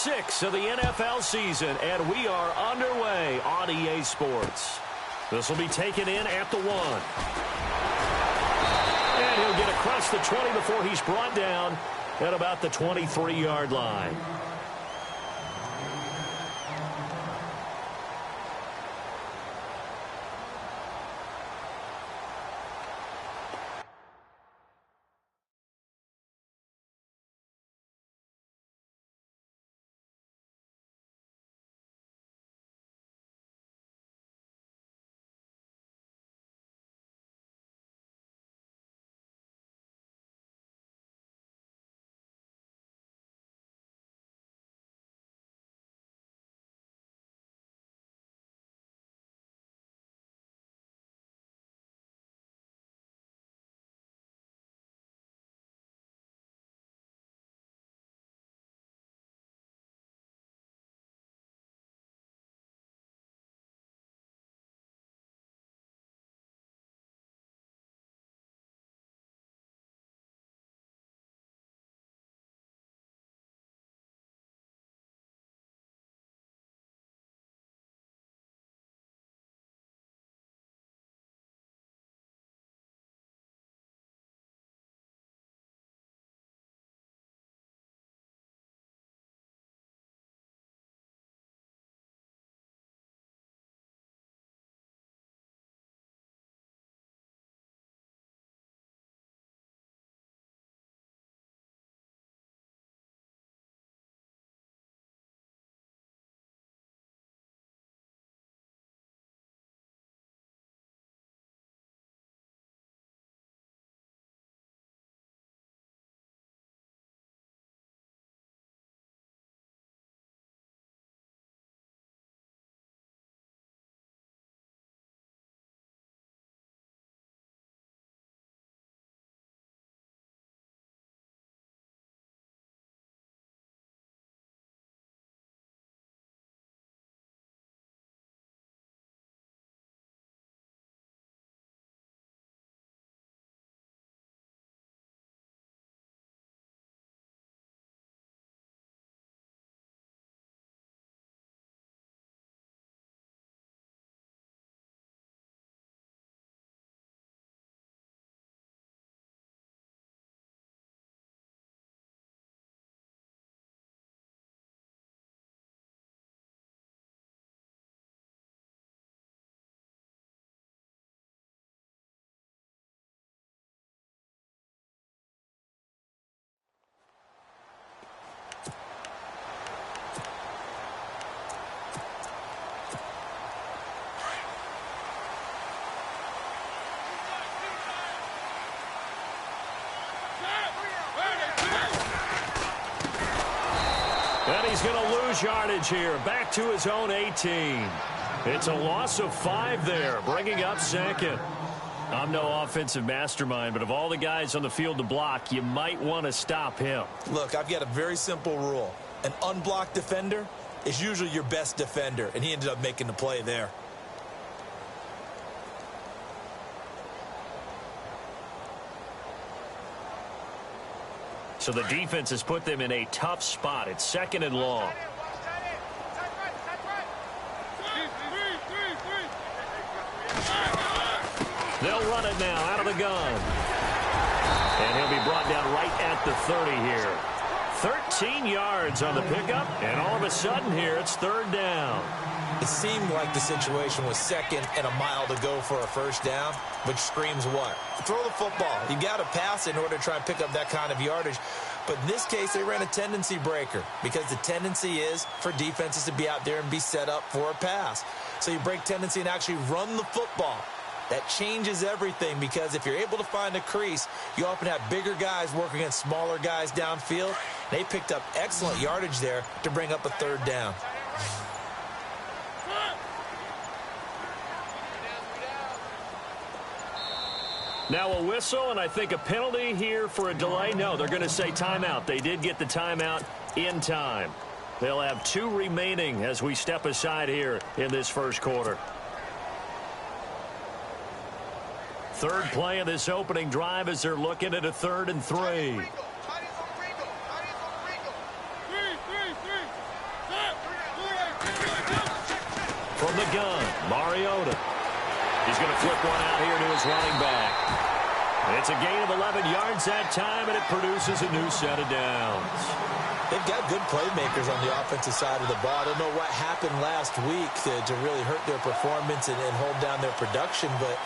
6 of the NFL season, and we are underway on EA Sports. This will be taken in at the 1. And he'll get across the 20 before he's brought down at about the 23-yard line. And he's going to lose yardage here, back to his own 18. It's a loss of 5 there, bringing up second. I'm no offensive mastermind, but of all the guys on the field to block, you might want to stop him. Look, I've got a very simple rule. An unblocked defender is usually your best defender, and he ended up making the play there. So the defense has put them in a tough spot. It's 2nd and long. They'll run it now out of the gun. And he'll be brought down right at the 30 here. 13 yards on the pickup, and all of a sudden here it's 3rd down. It seemed like the situation was 2nd and a mile to go for a first down, which screams what? Throw the football. You got to pass in order to try and pick up that kind of yardage. But in this case, they ran a tendency breaker because the tendency is for defenses to be out there and be set up for a pass. So you break tendency and actually run the football. That changes everything because if you're able to find a crease, you often have bigger guys working against smaller guys downfield. They picked up excellent yardage there to bring up a 3rd down. Now a whistle, and I think a penalty here for a delay. No, they're going to say timeout. They did get the timeout in time. They'll have 2 remaining as we step aside here in this first quarter. 3rd play of this opening drive as they're looking at a 3rd and 3. From the gun, Mariota. He's going to flip one out here to his running back. It's a gain of 11 yards that time, and it produces a new set of downs. They've got good playmakers on the offensive side of the ball. I don't know what happened last week to really hurt their performance and hold down their production, but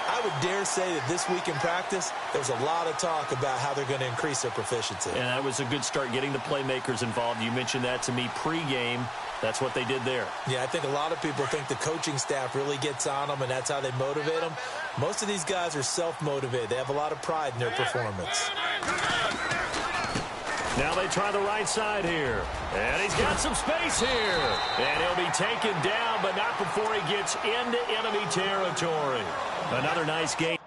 I would dare say that this week in practice, there's a lot of talk about how they're going to increase their proficiency. And that was a good start, getting the playmakers involved. You mentioned that to me pregame. That's what they did there. Yeah, I think a lot of people think the coaching staff really gets on them, and that's how they motivate them. Most of these guys are self-motivated. They have a lot of pride in their performance. Now they try the right side here. And he's got some space here. And he'll be taken down, but not before he gets into enemy territory. Another nice game.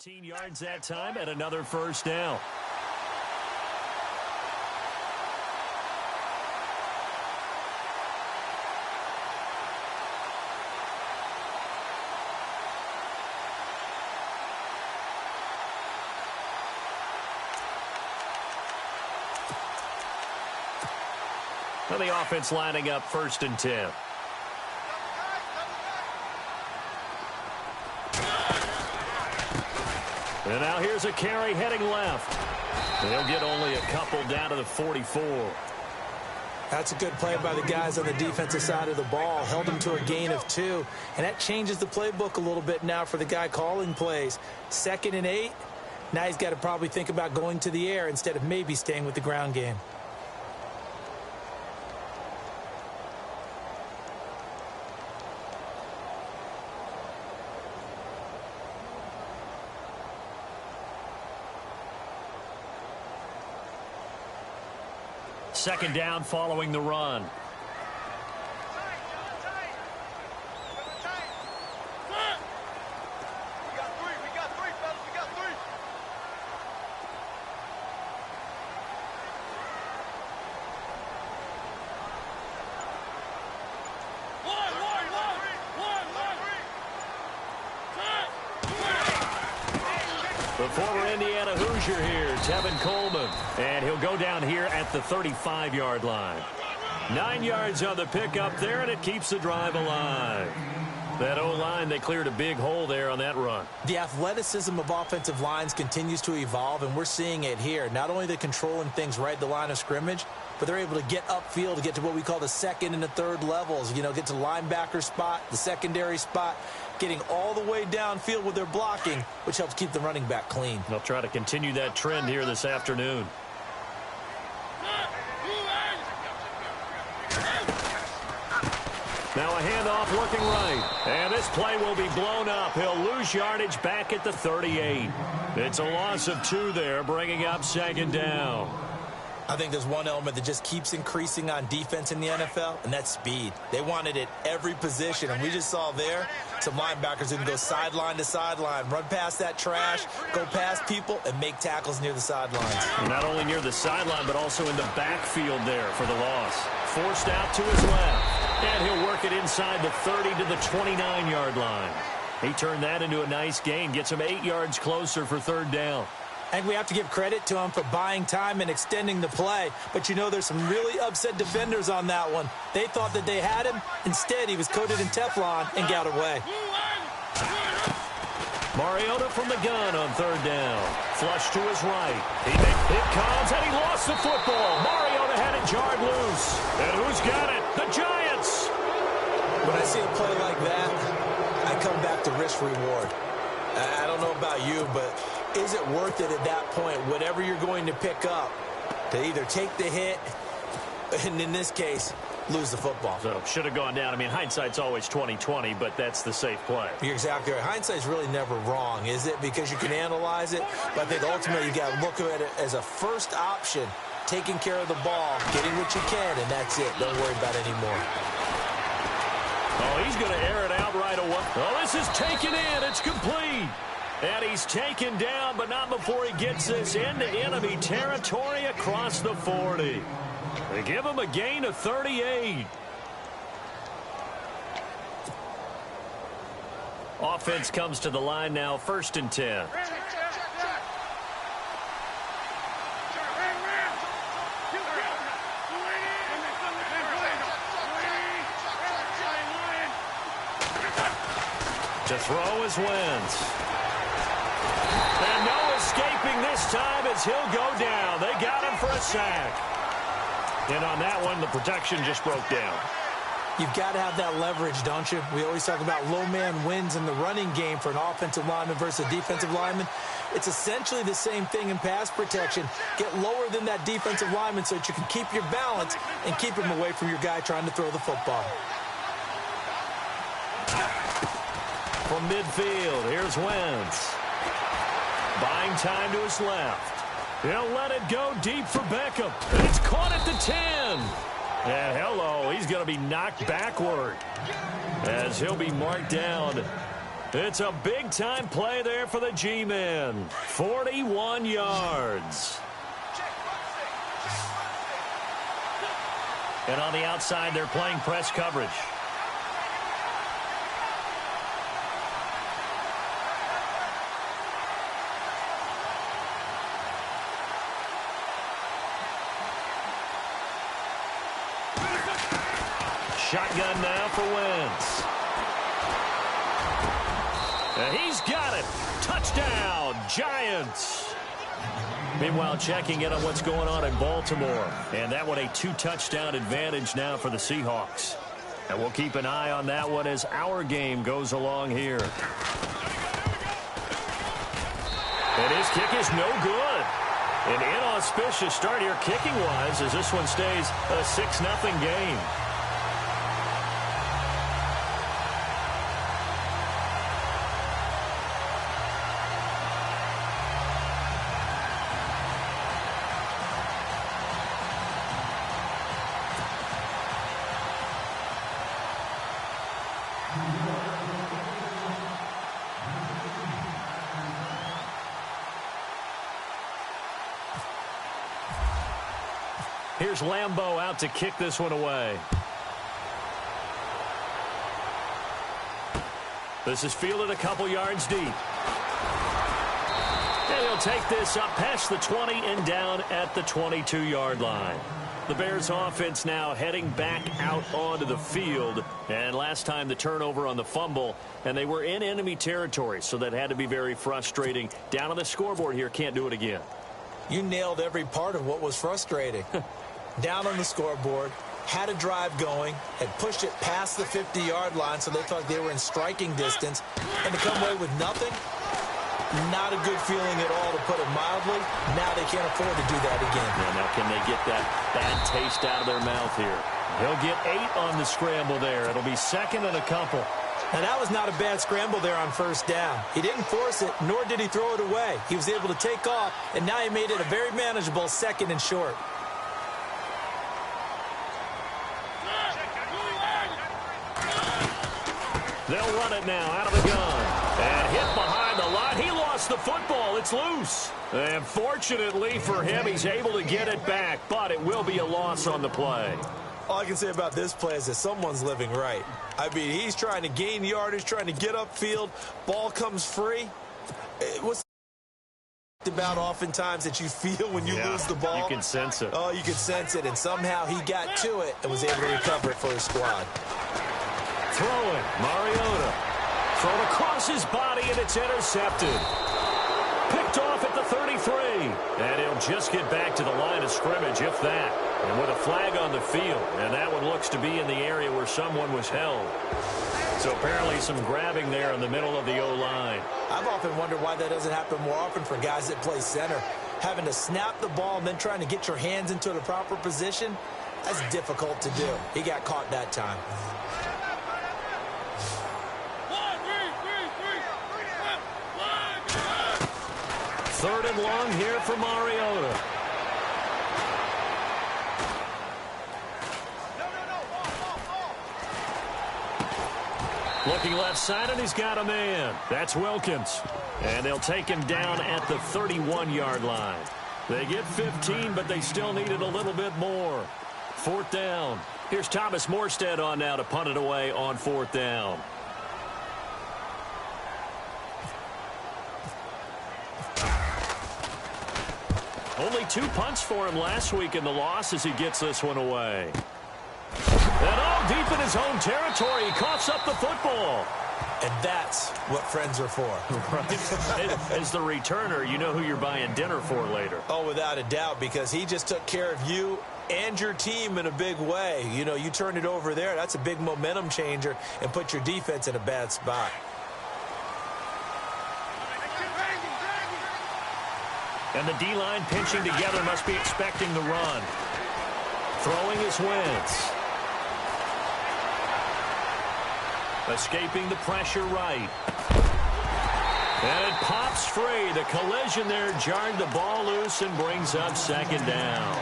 $13 yards that time and another first down. And the offense lining up 1st and 10. And now here's a carry heading left. They'll get only a couple down to the 44. That's a good play by the guys on the defensive side of the ball. Held them to a gain of 2. And that changes the playbook a little bit now for the guy calling plays. 2nd and 8. Now he's got to probably think about going to the air instead of maybe staying with the ground game. Second down following the run. The former Indiana Hoosier here, Tevin Coleman. And he'll go down here at the 35-yard line. 9 yards on the pickup there, and it keeps the drive alive. That O-line, they cleared a big hole there on that run. The athleticism of offensive lines continues to evolve, and we're seeing it here. Not only are they controlling things right at the line of scrimmage, but they're able to get upfield to get to what we call the 2nd and the 3rd levels. You know, get to linebacker spot, the secondary spot, getting all the way downfield with their blocking, which helps keep the running back clean. They'll try to continue that trend here this afternoon. Now a handoff looking right. And this play will be blown up. He'll lose yardage back at the 38. It's a loss of 2 there, bringing up second down. I think there's one element that just keeps increasing on defense in the NFL, and that's speed. They want it at every position, and we just saw there some linebackers who can go sideline to sideline, run past that trash, go past people, and make tackles near the sidelines. Not only near the sideline, but also in the backfield there for the loss. Forced out to his left, and he'll work it inside the 30 to the 29-yard line. He turned that into a nice gain, gets him 8 yards closer for third down. I think we have to give credit to him for buying time and extending the play. But, you know, there's some really upset defenders on that one. They thought that they had him. Instead, he was coated in Teflon and got away. Mariota from the gun on third down. Flush to his right. It comes, and he lost the football. Mariota had it jarred loose. And who's got it? The Giants. When I see a play like that, I come back to risk-reward. I don't know about you, but is it worth it at that point, whatever you're going to pick up, to either take the hit, and in this case, lose the football? So, should have gone down. I mean, hindsight's always 20/20, but that's the safe play. You're exactly right. Hindsight's really never wrong, is it? Because you can analyze it, but I think ultimately you got to look at it as a first option, taking care of the ball, getting what you can, and that's it. Don't worry about it anymore. Oh, he's going to air it out right away. Oh, this is taken in. It's complete. And he's taken down, but not before he gets this into enemy territory across the 40. They give him a gain of 38. Offense comes to the line now, 1st and 10. To throw is Wentz. And no escaping this time as he'll go down. They got him for a sack. And on that one, the protection just broke down. You've got to have that leverage, don't you? We always talk about low man wins in the running game for an offensive lineman versus a defensive lineman. It's essentially the same thing in pass protection. Get lower than that defensive lineman so that you can keep your balance and keep him away from your guy trying to throw the football. From midfield, here's Wentz. Buying time to his left. He'll let it go deep for Beckham. And it's caught at the 10. And hello, he's going to be knocked backward as he'll be marked down. It's a big-time play there for the G-men. 41 yards. And on the outside, they're playing press coverage. Shotgun now for Wentz. And he's got it. Touchdown, Giants. Meanwhile, checking in on what's going on in Baltimore. And that one a 2-touchdown advantage now for the Seahawks. And we'll keep an eye on that one as our game goes along here. And his kick is no good. An inauspicious start here kicking-wise as this one stays a 6-0 game. Here's Lambeau out to kick this one away. This is fielded a couple yards deep. And he'll take this up past the 20 and down at the 22-yard line. The Bears offense now heading back out onto the field. And last time the turnover on the fumble, and they were in enemy territory, so that had to be very frustrating. Down on the scoreboard here, can't do it again. You nailed every part of what was frustrating. Down on the scoreboard, had a drive going, had pushed it past the 50-yard line so they thought they were in striking distance, and to come away with nothing, not a good feeling at all, to put it mildly. Now they can't afford to do that again. Yeah, now can they get that bad taste out of their mouth here? He'll get 8 on the scramble there. It'll be second and a couple. And that was not a bad scramble there on first down. He didn't force it, nor did he throw it away. He was able to take off, and now he made it a very manageable second and short. They'll run it now out of the gun. And hit behind the line. He lost the football. It's loose. And fortunately for him, he's able to get it back, but it will be a loss on the play. All I can say about this play is that someone's living right. I mean, he's trying to gain yardage, trying to get upfield. Ball comes free. What's about oftentimes that you feel when you lose the ball? You can sense it. Oh, you can sense it. And somehow he got to it and was able to recover it for his squad. Throwing, Mariota. Thrown across his body, and it's intercepted. Picked off at the 33. And he'll just get back to the line of scrimmage, if that. And with a flag on the field, and that one looks to be in the area where someone was held. So apparently some grabbing there in the middle of the O-line. I've often wondered why that doesn't happen more often for guys that play center. Having to snap the ball and then trying to get your hands into the proper position, that's difficult to do. He got caught that time. Third and long here for Mariota. Looking left side, and he's got a man. That's Wilkins. And they'll take him down at the 31-yard line. They get 15, but they still needed a little bit more. Fourth down. Here's Thomas Morstead on now to punt it away on fourth down. Only 2 punts for him last week in the loss as he gets this one away. And all deep in his own territory, he coughs up the football. And that's what friends are for. Right. As the returner, you know who you're buying dinner for later. Oh, without a doubt, because he just took care of you and your team in a big way. You know, you turn it over there, that's a big momentum changer and put your defense in a bad spot. And the D-line pinching together must be expecting the run. Throwing is Wentz. Escaping the pressure right. And it pops free. The collision there jarred the ball loose and brings up second down.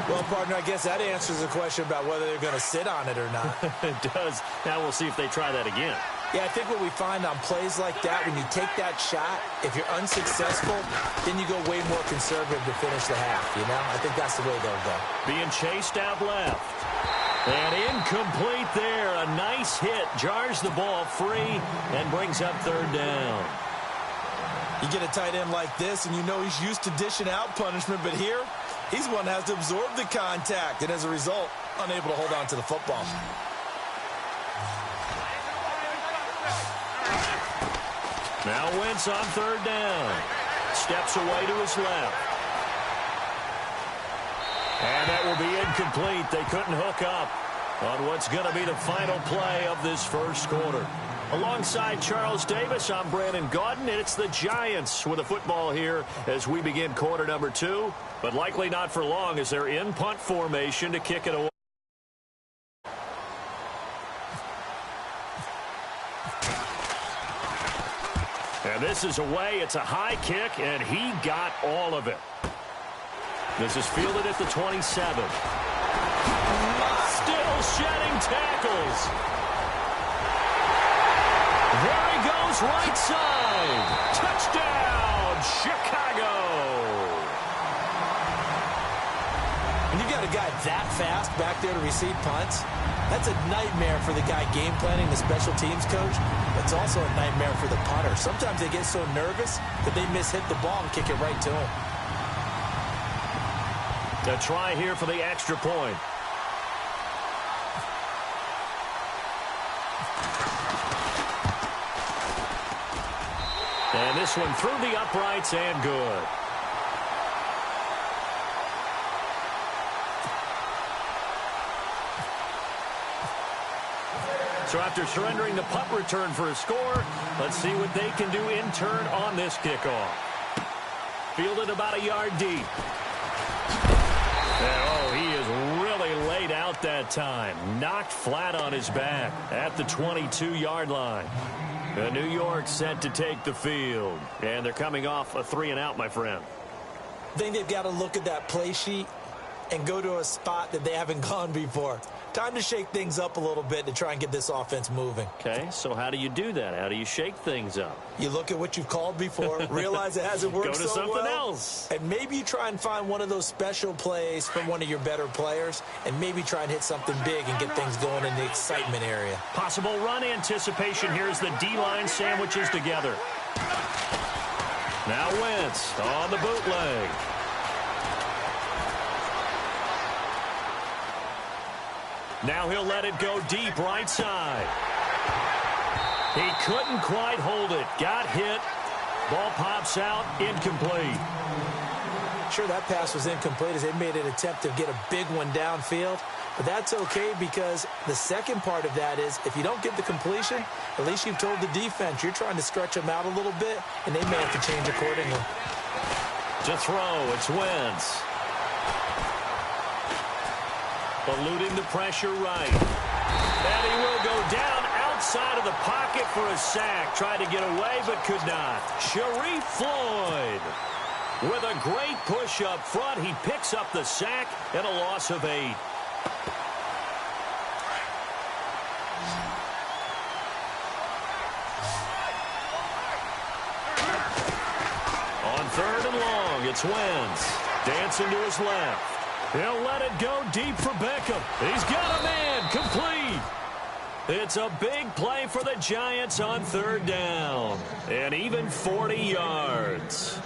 Well, partner, I guess that answers the question about whether they're going to sit on it or not. It does. Now we'll see if they try that again. Yeah, I think what we find on plays like that, when you take that shot, if you're unsuccessful, then you go way more conservative to finish the half, you know? I think that's the way they'll go. Being chased out left. And incomplete there. A nice hit. Jars the ball free and brings up third down. You get a tight end like this, and you know he's used to dishing out punishment, but here, he's one that has to absorb the contact, and as a result, unable to hold on to the football. Now Wentz on third down. Steps away to his left. And that will be incomplete. They couldn't hook up on what's going to be the final play of this first quarter. Alongside Charles Davis, I'm Brandon Gaudin, and it's the Giants with a football here as we begin quarter number 2, but likely not for long as they're in punt formation to kick it away. And this is away. It's a high kick, and he got all of it. This is fielded at the 27. Still shedding tackles. There he goes, right side. Touchdown, Chicago. When you got a guy that fast back there to receive punts, that's a nightmare for the guy game planning, the special teams coach. It's also a nightmare for the punter. Sometimes they get so nervous that they mishit the ball and kick it right to him. A try here for the extra point. And this one through the uprights and good. So after surrendering the punt return for a score, let's see what they can do in turn on this kickoff. Fielded about a yard deep. And, oh, he is really laid out out that time. Knocked flat on his back at the 22-yard line. New York set to take the field. And they're coming off a 3-and-out, my friend. I think they've got to look at that play sheet and go to a spot that they haven't gone before. Time to shake things up a little bit to try and get this offense moving. Okay, so how do you do that? How do you shake things up? You look at what you've called before, realize it hasn't worked so well. Go to something else. And maybe you try and find one of those special plays from one of your better players, and maybe try and hit something big and get things going in the excitement area. Possible run anticipation here as the D-line sandwiches together. Now Wentz on the bootleg. Now he'll let it go deep right side. He couldn't quite hold it. Got hit. Ball pops out. Incomplete. Sure, that pass was incomplete as they made an attempt to get a big one downfield. But that's okay because the second part of that is if you don't get the completion, at least you've told the defense you're trying to stretch them out a little bit, and they may have to change accordingly. To throw, it's Wentz. Eluding the pressure right. And he will go down outside of the pocket for a sack. Tried to get away, but could not. Sharif Floyd with a great push up front. He picks up the sack and a loss of 8. On 3rd and long, it's Wentz. Dancing to his left. He'll let it go deep for Beckham. He's got a man. Complete. It's a big play for the Giants on 3rd down. And even 40 yards.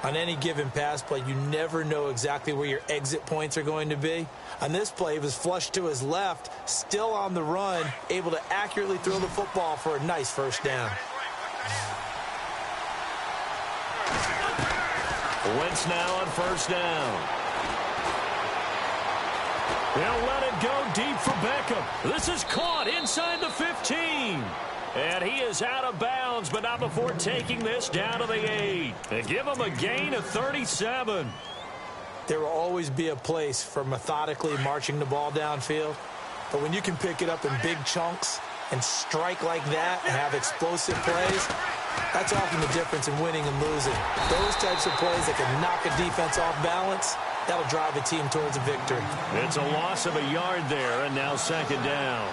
On any given pass play, you never know exactly where your exit points are going to be. On this play, he was flushed to his left, still on the run, able to accurately throw the football for a nice 1st down. Wentz now on 1st down. He'll let it go deep for Beckham. This is caught inside the 15. And he is out of bounds, but not before taking this down to the 8. They give him a gain of 37. There will always be a place for methodically marching the ball downfield. But when you can pick it up in big chunks and strike like that and have explosive plays, that's often the difference in winning and losing. Those types of plays that can knock a defense off balance, that'll drive a team towards a victory. It's a loss of a yard there, and now 2nd down.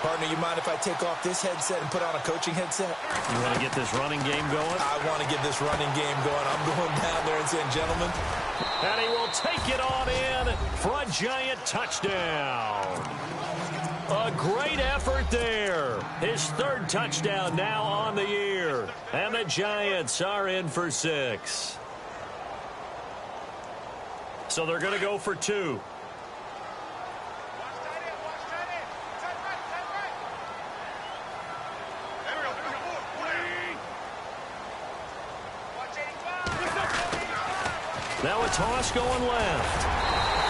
Partner, you mind if I take off this headset and put on a coaching headset? You want to get this running game going? I want to get this running game going. I'm going down there and saying, gentlemen. And he will take it on in for a Giant touchdown. A great effort there. His 3rd touchdown now on the year. And the Giants are in for 6. So they're going to go for 2. Now a toss going left.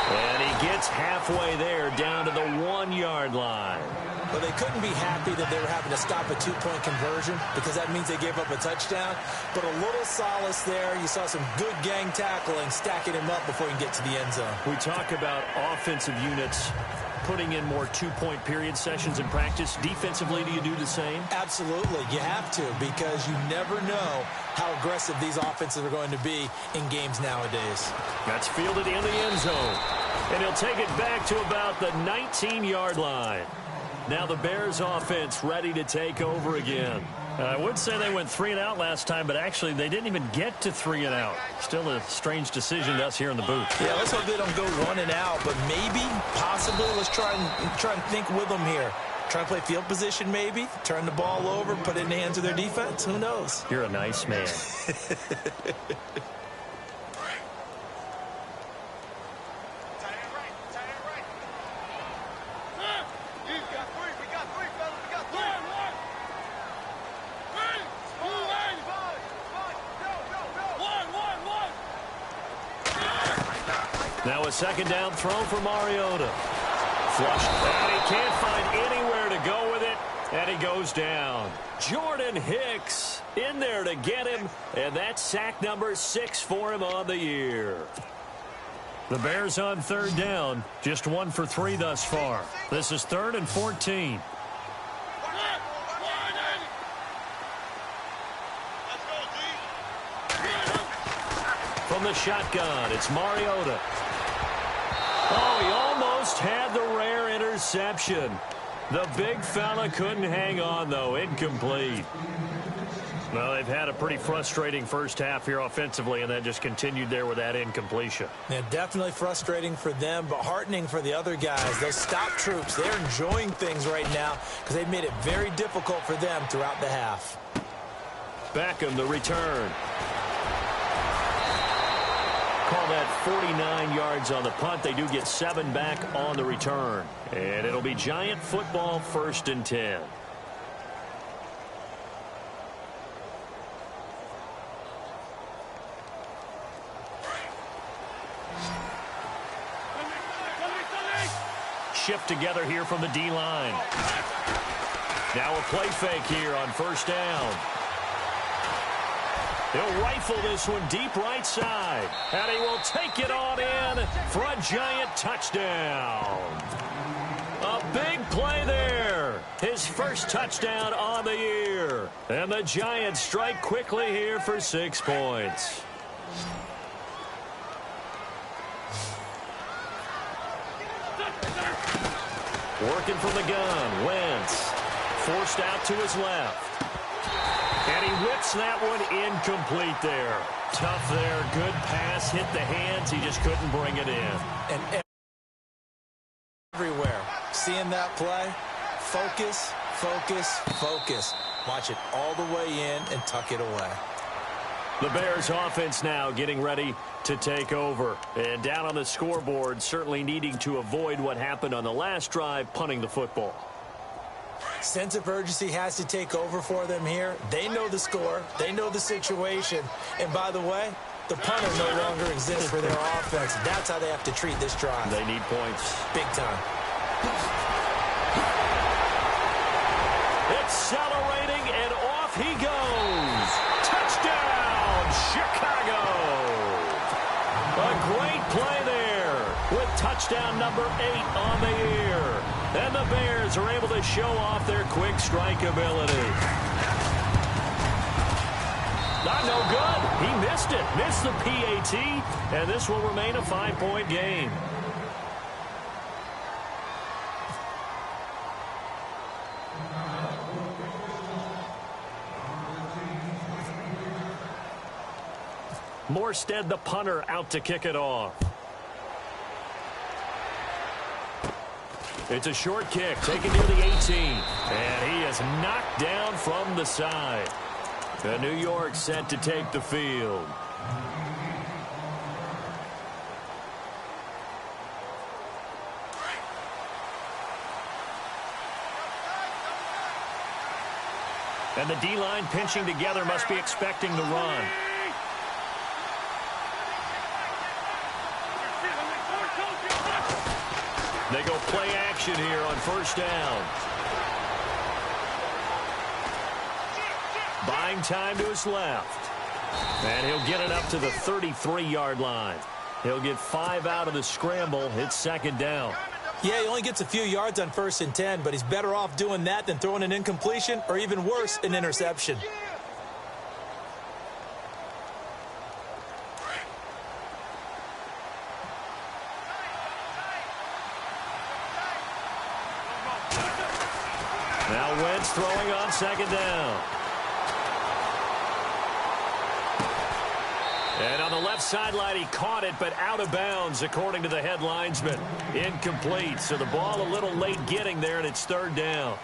And he gets halfway there down to the 1-yard line. Well, they couldn't be happy that they were having to stop a 2-point conversion because that means they gave up a touchdown. But a little solace there. You saw some good gang tackling, stacking him up before you get to the end zone. We talk about offensive units putting in more 2-point period sessions in practice. Defensively, do you do the same? Absolutely. You have to because you never know how aggressive these offenses are going to be in games nowadays. That's fielded in the end zone. And he'll take it back to about the 19-yard line. Now the Bears offense ready to take over again. I would say they went 3-and-out last time, but actually they didn't even get to 3-and-out. Still a strange decision to us here in the booth. Yeah, let's hope they don't go 1-and-out, but maybe, possibly, let's try and think with them here. Try to play field position maybe, turn the ball over, put it in the hands of their defense. Who knows? You're a nice man. Now a 2nd down throw for Mariota. Flushed, and he can't find anywhere to go with it, and he goes down. Jordan Hicks in there to get him, and that's sack number 6 for him on the year. The Bears on third down, just 1 for 3 thus far. This is 3rd and 14. From the shotgun, it's Mariota. Oh, he almost had the rare interception. The big fella couldn't hang on, though. Incomplete. Well, they've had a pretty frustrating first half here offensively, and that just continued there with that incompletion. Yeah, definitely frustrating for them, but heartening for the other guys. Those stop troops, they're enjoying things right now because they've made it very difficult for them throughout the half. Beckham, the return. Call that 49 yards on the punt. They do get 7 back on the return. And it'll be Giant football, 1st and 10. Shift together here from the D-line. Now a play fake here on 1st down. He'll rifle this one deep right side. And he will take it on in for a Giant touchdown. A big play there. His first touchdown on the year. And the Giants strike quickly here for 6 points. Working from the gun, Wentz. Forced out to his left. And he whips that one incomplete there. Tough there, good pass, hit the hands, he just couldn't bring it in. And everywhere, seeing that play, focus, focus, focus. Watch it all the way in and tuck it away. The Bears offense now getting ready to take over. And down on the scoreboard, certainly needing to avoid what happened on the last drive, punting the football. Sense of urgency has to take over for them here. They know the score. They know the situation. And by the way, the punter no longer exists for their offense. That's how they have to treat this drive. They need points. Big time. Accelerating, and off he goes. Touchdown, Chicago. A great play there with touchdown number 8 on the year. And the Bears are able to show off their quick strike ability. Not no good. He missed it. Missed the PAT. And this will remain a 5-point game. Morstead, the punter, out to kick it off. It's a short kick, taken near the 18. And he is knocked down from the side. And New York set to take the field. And the D-line pinching together, must be expecting the run. They go play action here on 1st down. Buying time to his left. And he'll get it up to the 33-yard line. He'll get 5 out of the scramble. It's 2nd down. Yeah, he only gets a few yards on 1st and 10, but he's better off doing that than throwing an incompletion or even worse, an interception. Now Wentz throwing on 2nd down. And on the left sideline, he caught it, but out of bounds, according to the head linesman. Incomplete, so the ball a little late getting there, and it's 3rd down.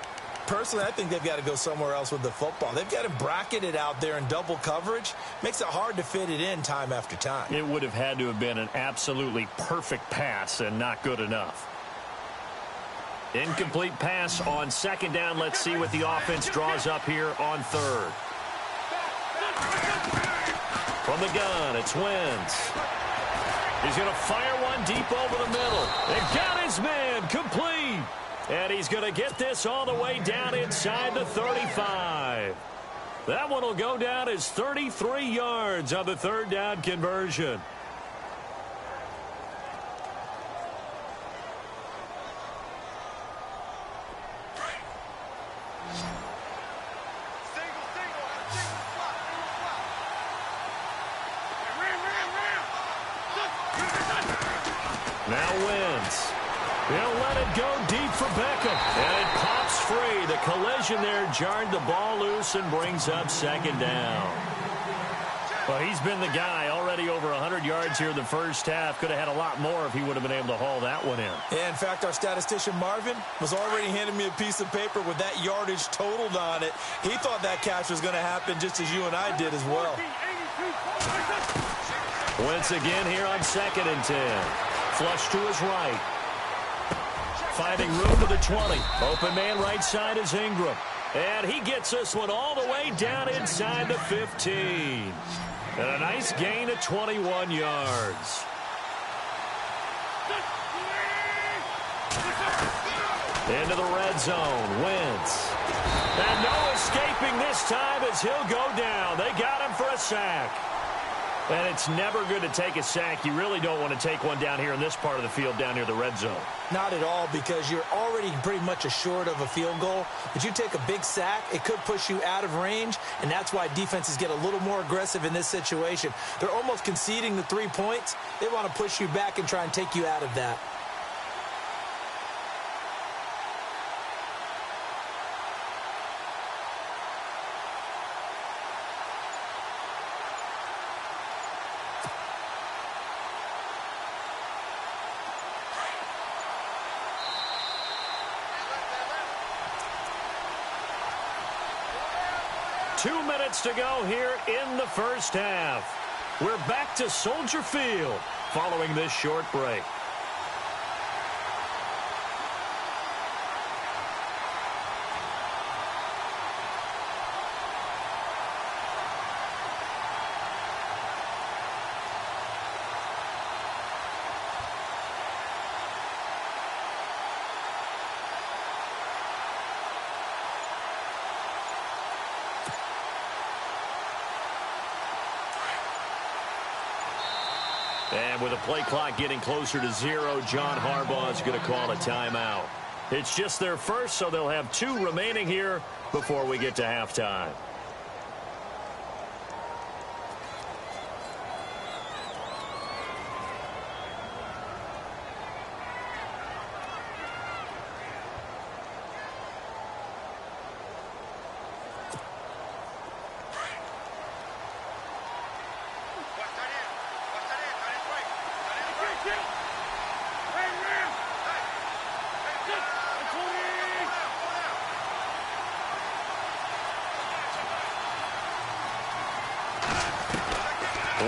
Personally, I think they've got to go somewhere else with the football. They've got to bracket it out there in double coverage. Makes it hard to fit it in time after time. It would have had to have been an absolutely perfect pass and not good enough. Incomplete pass on 2nd down. Let's see what the offense draws up here on 3rd. From the gun, it's Wentz. He's going to fire one deep over the middle. They got his man complete. And he's going to get this all the way down inside the 35. That one will go down as 33 yards on the 3rd down conversion. Now Wentz. He'll let it go deep for Beckham. And it pops free. The collision there jarred the ball loose and brings up second down. Well, he's been the guy already over 100 yards here in the first half. Could have had a lot more if he would have been able to haul that one in. Yeah, in fact, our statistician Marvin was already handing me a piece of paper with that yardage totaled on it. He thought that catch was going to happen just as you and I did as well. Wentz again here on 2nd and 10. Flush to his right. Finding room to the 20. Open man right side is Ingram. And he gets this one all the way down inside the 15. And a nice gain of 21 yards. Into the red zone. Wentz. And no escaping this time as he'll go down. They got him for a sack. And it's never good to take a sack. You really don't want to take one down here in this part of the field down near the red zone. Not at all, because you're already pretty much assured of a field goal. But you take a big sack, it could push you out of range, and that's why defenses get a little more aggressive in this situation. They're almost conceding the 3 points. They want to push you back and try and take you out of that. Two minutes to go here in the first half. We're back to Soldier Field following this short break. And with the play clock getting closer to 0, John Harbaugh is going to call a timeout. It's just their first, so they'll have 2 remaining here before we get to halftime.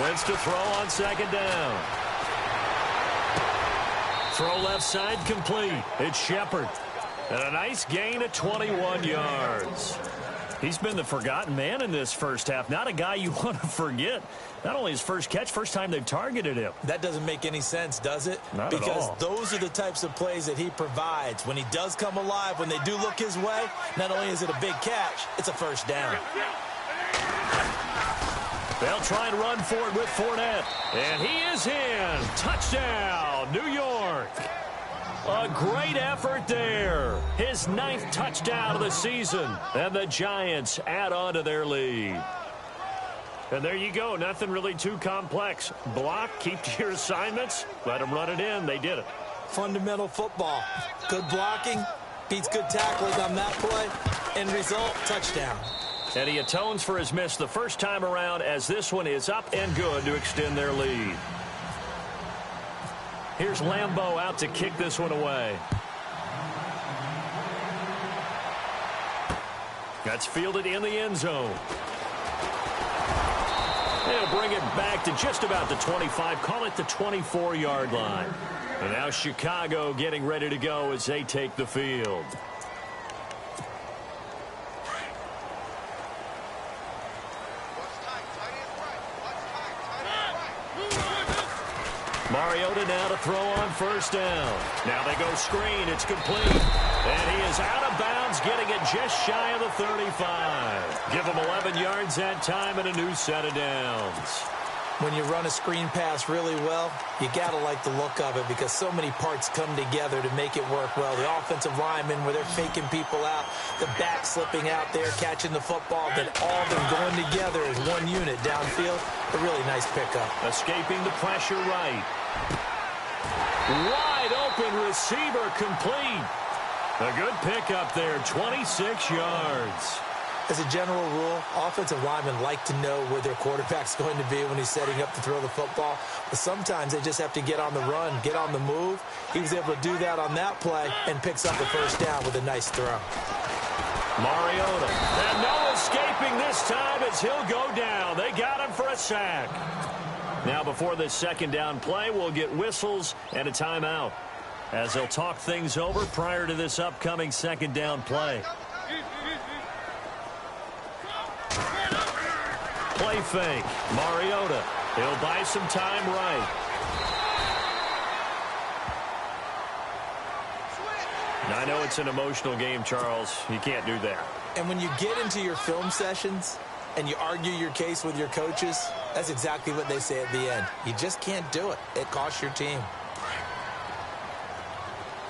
Wentz to throw on 2nd down. Throw left side complete. It's Shepard. And a nice gain of 21 yards. He's been the forgotten man in this first half. Not a guy you want to forget. Not only his first catch, first time they've targeted him. That doesn't make any sense, does it? Not at all. Because those are the types of plays that he provides. When he does come alive, when they do look his way, not only is it a big catch, it's a first down. They'll try and run for it with Fournette. And he is in. Touchdown, New York. A great effort there. His 9th touchdown of the season. And the Giants add on to their lead. And there you go. Nothing really too complex. Block, keep to your assignments, let them run it in. They did it. Fundamental football. Good blocking beats good tackling on that play. End result, touchdown. And he atones for his miss the first time around as this one is up and good to extend their lead. Here's Lambeau out to kick this one away. That's fielded in the end zone. They'll bring it back to just about the 25, call it the 24-yard line. And now Chicago getting ready to go as they take the field. Mariota now to throw on first down. Now they go screen. It's complete. And he is out of bounds, getting it just shy of the 35. Give him 11 yards that time and a new set of downs. When you run a screen pass really well, you got to like the look of it because so many parts come together to make it work well. The offensive linemen where they're faking people out, the back slipping out there, catching the football, then all of them going together as one unit downfield. A really nice pickup. Escaping the pressure right. Wide open receiver complete. A good pickup there, 26 yards. As a general rule, offensive linemen like to know where their quarterback's going to be when he's setting up to throw the football. But sometimes they just have to get on the run, get on the move. He was able to do that on that play and picks up the first down with a nice throw. Mariota. And no escaping this time as he'll go down. They got him for a sack. Now before this second down play, we'll get whistles and a timeout as they'll talk things over prior to this upcoming second down play. Play fake. Mariota. He'll buy some time right. Now, I know it's an emotional game, Charles. You can't do that. And when you get into your film sessions and you argue your case with your coaches, that's exactly what they say at the end. You just can't do it. It costs your team.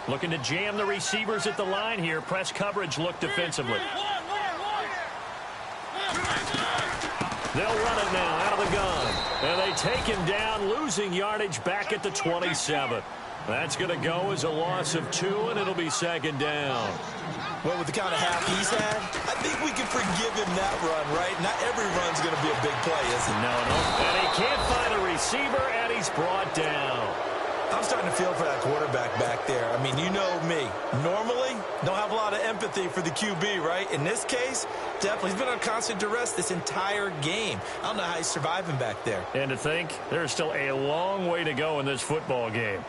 Looking to jam the receivers at the line here. Press coverage look defensively. They'll run it now out of the gun. And they take him down, losing yardage back at the 27. That's going to go as a loss of 2, and it'll be second down. Well, with the kind of half he's had, I think we can forgive him that run, right? Not every run's going to be a big play, is it? No. And he can't find a receiver, and he's brought down. I'm starting to feel for that quarterback back there. I mean, you know me. Normally, don't have a lot of empathy for the QB, right? In this case, definitely. He's been on constant duress this entire game. I don't know how he's surviving back there. And to think, there's still a long way to go in this football game.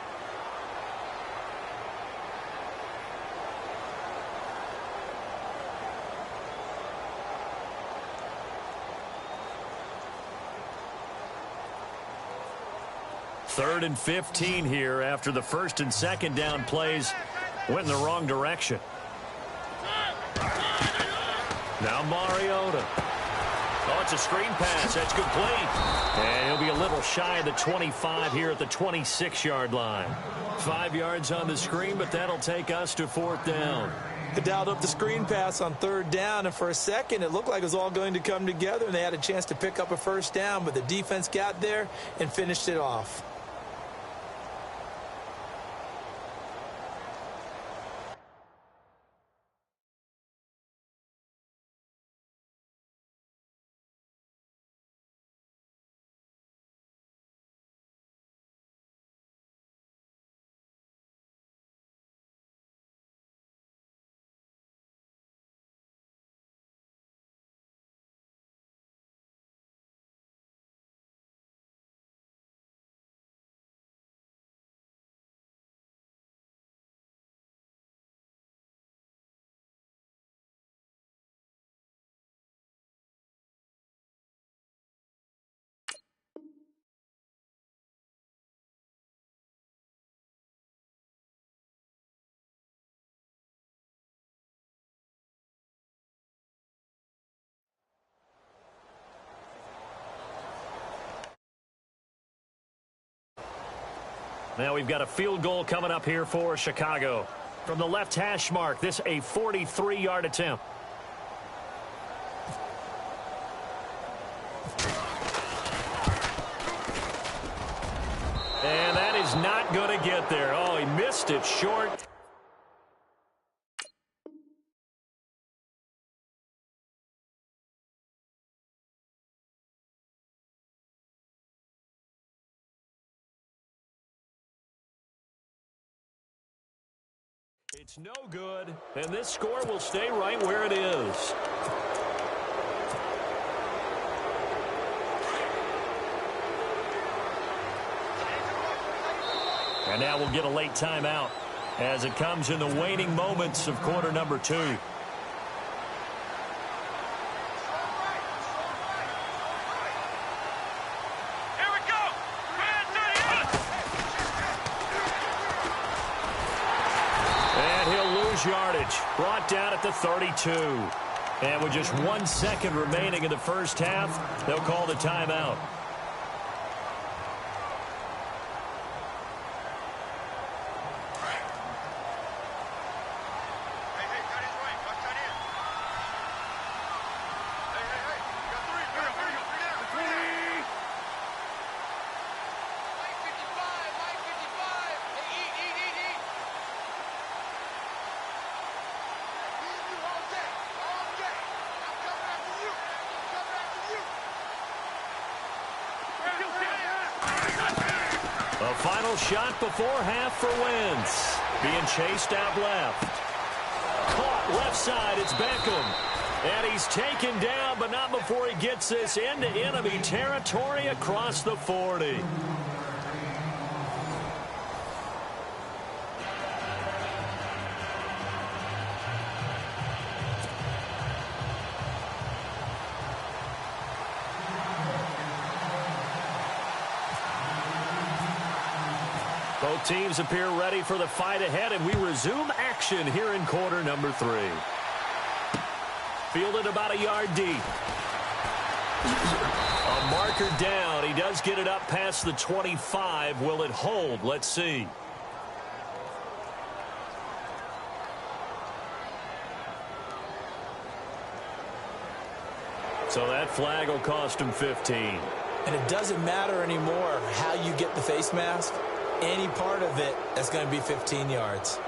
Third and 15 here after the first and second down plays went in the wrong direction. Now Mariota. Oh, it's a screen pass. That's complete. And he'll be a little shy of the 25 here at the 26-yard line. 5 yards on the screen, but that'll take us to fourth down. They dialed up the screen pass on third down, and for a second it looked like it was all going to come together, and they had a chance to pick up a first down, but the defense got there and finished it off. Now we've got a field goal coming up here for Chicago. From the left hash mark, this a 43-yard attempt. And that is not going to get there. Oh, he missed it short. It's no good, and this score will stay right where it is. And now we'll get a late timeout as it comes in the waning moments of quarter number 2. Yardage brought down at the 32. And with just 1 second remaining in the first half, they'll call the timeout. A final shot before half for Wentz. Being chased out left. Caught left side. It's Beckham. And he's taken down, but not before he gets this into enemy territory across the 40. Both teams appear ready for the fight ahead, and we resume action here in quarter number 3. Fielded about a yard deep. A marker down. He does get it up past the 25. Will it hold? Let's see. So that flag will cost him 15. And it doesn't matter anymore how you get the face mask. Any part of it, that's going to be 15 yards.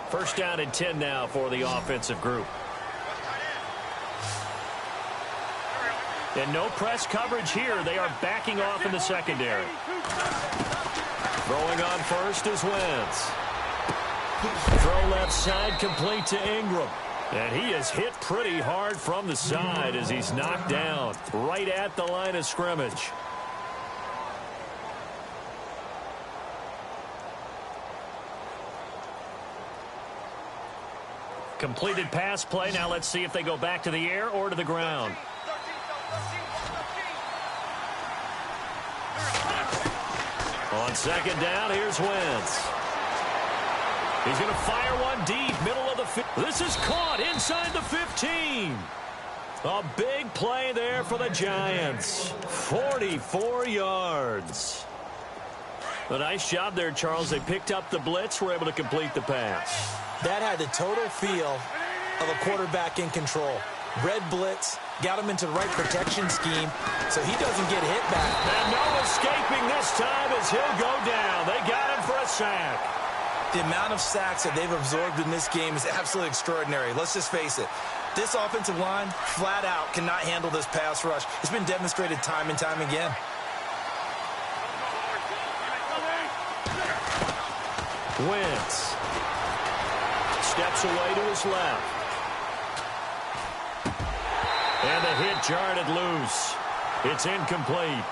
First down and 10 now for the offensive group. And no press coverage here. They are backing off in the secondary. Throwing on first is Wentz. Throw left side complete to Ingram. And he is hit pretty hard from the side as he's knocked down right at the line of scrimmage. Completed pass play. Now let's see if they go back to the air or to the ground. On second down, here's Wentz. He's going to fire one deep, middle of the field. This is caught inside the 15. A big play there for the Giants. 44 yards. A nice job there, Charles. They picked up the blitz, were able to complete the pass. That had the total feel of a quarterback in control. Red blitz, got him into the right protection scheme, so he doesn't get hit back. And no escaping this time as he'll go down. They got him for a sack. The amount of sacks that they've absorbed in this game is absolutely extraordinary. Let's just face it. This offensive line, flat out, cannot handle this pass rush. It's been demonstrated time and time again. Wentz steps away to his left. And the hit jarred it loose. It's incomplete.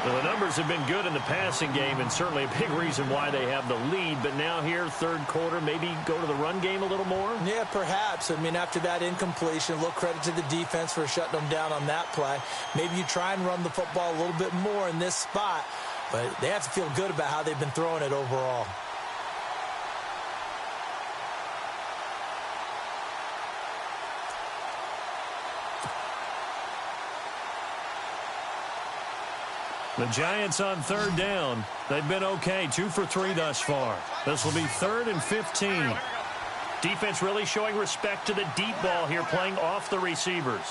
Well, the numbers have been good in the passing game, and certainly a big reason why they have the lead. But now here, third quarter, maybe go to the run game a little more? Yeah, perhaps. I mean, after that incompletion, a little credit to the defense for shutting them down on that play. Maybe you try and run the football a little bit more in this spot, but they have to feel good about how they've been throwing it overall. The Giants on third down. They've been okay, 2 for 3 thus far. This will be 3rd and 15. Defense really showing respect to the deep ball here, playing off the receivers.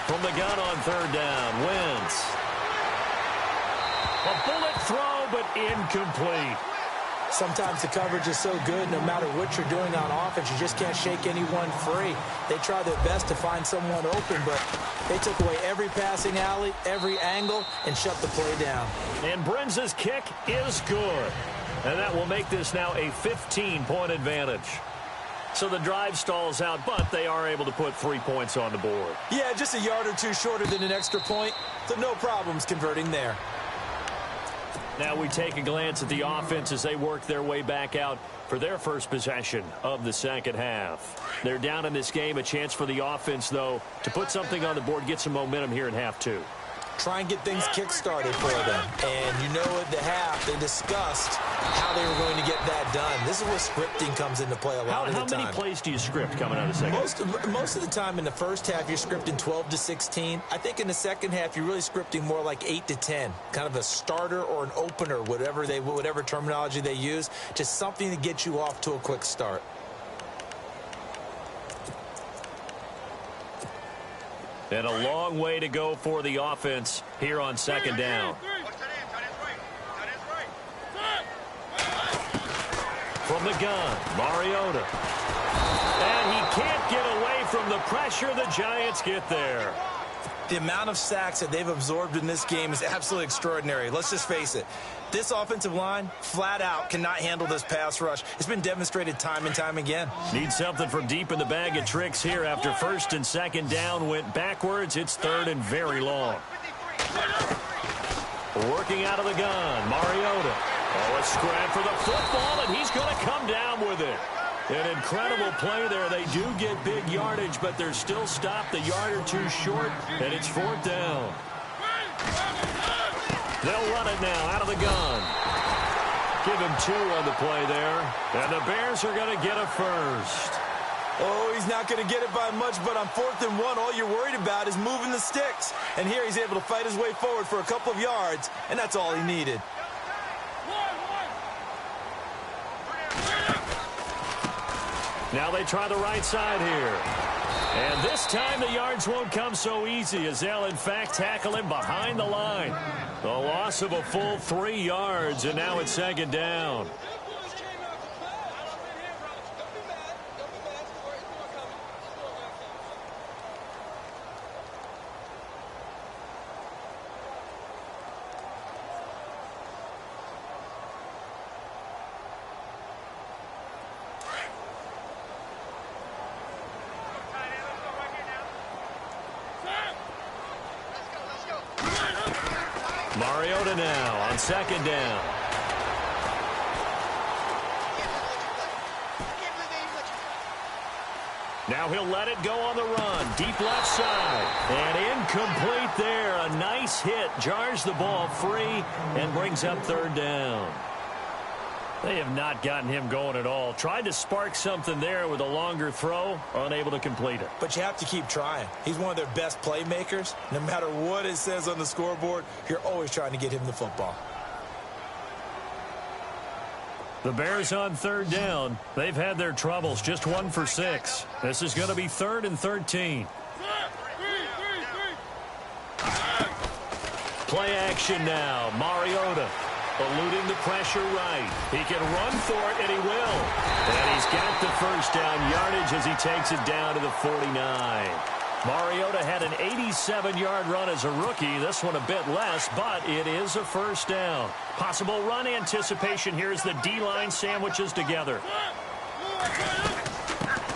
From the gun on third down, Wentz. A bullet throw, but incomplete. Sometimes the coverage is so good, no matter what you're doing on offense, you just can't shake anyone free. They try their best to find someone open, but they took away every passing alley, every angle, and shut the play down. And Brenz's kick is good. And that will make this now a 15-point advantage. So the drive stalls out, but they are able to put 3 points on the board. Yeah, just a yard or two shorter than an extra point, so no problems converting there. Now we take a glance at the offense as they work their way back out for their first possession of the second half. They're down in this game. A chance for the offense, though, to put something on the board, get some momentum here in half 2. Try and get things kick-started for them. And you know at the half, they discussed how they were going to get that done. This is where scripting comes into play a lot of the time. How many plays do you script coming out of the second half? Most of the time in the first half, you're scripting 12 to 16. I think in the second half, you're really scripting more like 8 to 10. Kind of a starter or an opener, whatever terminology they use. Just something to get you off to a quick start. And a long way to go for the offense here on second down. From the gun, Mariota. And he can't get away from the pressure. The Giants get there. The amount of sacks that they've absorbed in this game is absolutely extraordinary. Let's just face it. This offensive line, flat out, cannot handle this pass rush. It's been demonstrated time and time again. Need something from deep in the bag of tricks here. After first and second down went backwards, it's third and very long. Working out of the gun, Mariota. Oh, a scrap for the football, and he's going to come down with it. An incredible play there. They do get big yardage, but they're still stopped a yard or two short, and it's fourth down. They'll run it now out of the gun. Give him 2 on the play there, and the Bears are going to get a first. Oh, he's not going to get it by much, but on 4th and 1, all you're worried about is moving the sticks. And here he's able to fight his way forward for a couple of yards, and that's all he needed. Now they try the right side here. And this time the yards won't come so easy as they'll, in fact, tackle him behind the line. The loss of a full 3 yards, and now it's second down. Mariota now on second down. Now he'll let it go on the run. Deep left side. And incomplete there. A nice hit. Jars the ball free and brings up third down. They have not gotten him going at all. Tried to spark something there with a longer throw. Unable to complete it. But you have to keep trying. He's one of their best playmakers. No matter what it says on the scoreboard, you're always trying to get him the football. The Bears on third down. They've had their troubles. Just 1 for 6. This is going to be 3rd and 13. Play action now. Mariota eluding the pressure right. He can run for it, and he will. And he's got the first down yardage as he takes it down to the 49. Mariota had an 87-yard run as a rookie. This one a bit less, but it is a first down. Possible run anticipation here as the D-line sandwiches together.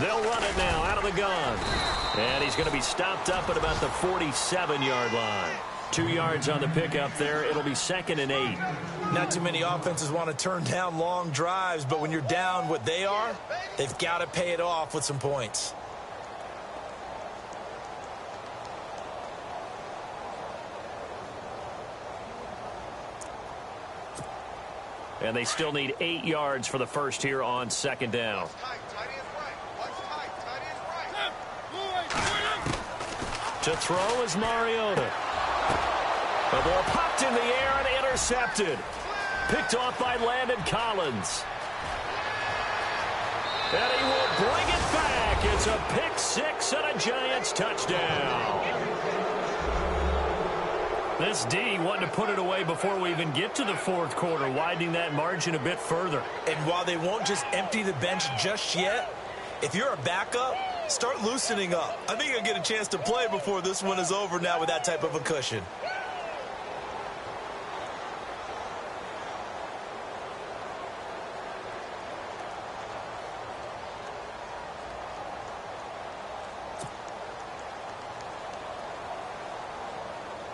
They'll run it now out of the gun. And he's going to be stopped up at about the 47-yard line. 2 yards on the pickup there. It'll be 2nd and 8. Not too many offenses want to turn down long drives, but when you're down what they are, they've got to pay it off with some points. And they still need 8 yards for the first here on second down. To throw is Mariota. The ball popped in the air and intercepted. Picked off by Landon Collins. And he will bring it back. It's a pick 6 and a Giants touchdown. This D wanting to put it away before we even get to the 4th quarter, widening that margin a bit further. And while they won't just empty the bench just yet, if you're a backup, start loosening up. I think you'll get a chance to play before this one is over now with that type of a cushion.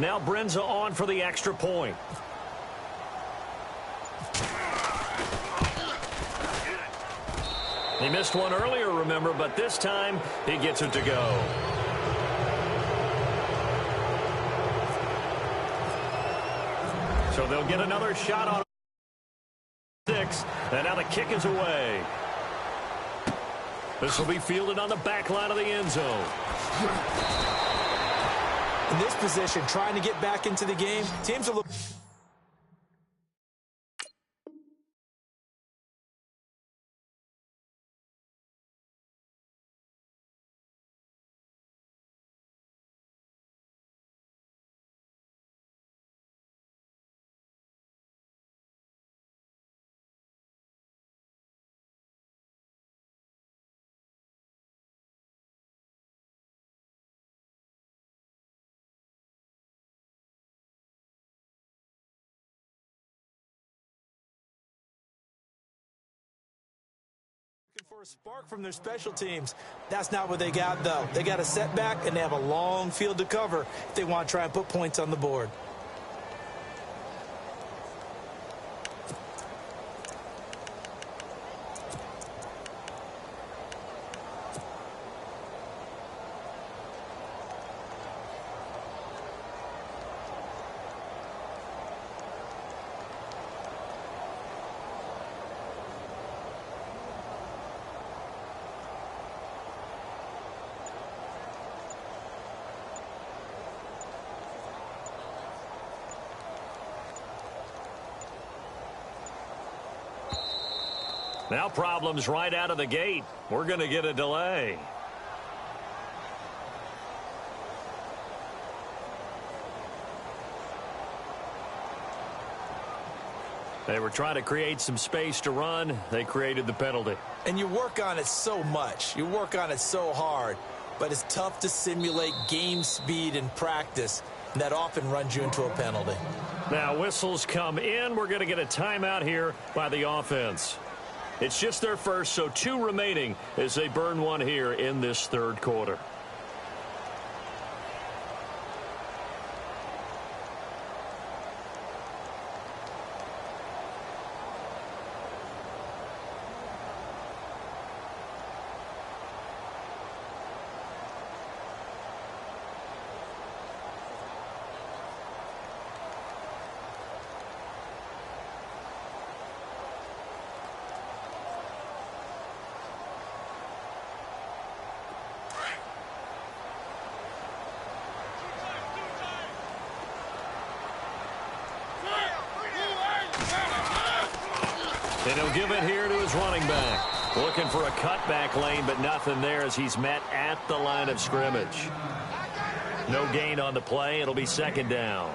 Now Brenza on for the extra point. He missed one earlier, remember, but this time he gets it to go. So they'll get another shot on 6, and now the kick is away. This will be fielded on the back line of the end zone. In this position, trying to get back into the game, teams are looking For a spark from their special teams. That's not what they got, though. They got a setback, and they have a long field to cover if they want to try and put points on the board. Now problems right out of the gate. We're going to get a delay. They were trying to create some space to run. They created the penalty. And you work on it so much. You work on it so hard. But it's tough to simulate game speed in practice. And that often runs you into a penalty. Now whistles come in. We're going to get a timeout here by the offense. It's just their first, so 2 remaining as they burn one here in this third quarter. And he'll give it here to his running back. Looking for a cutback lane, but nothing there as he's met at the line of scrimmage. No gain on the play. It'll be second down.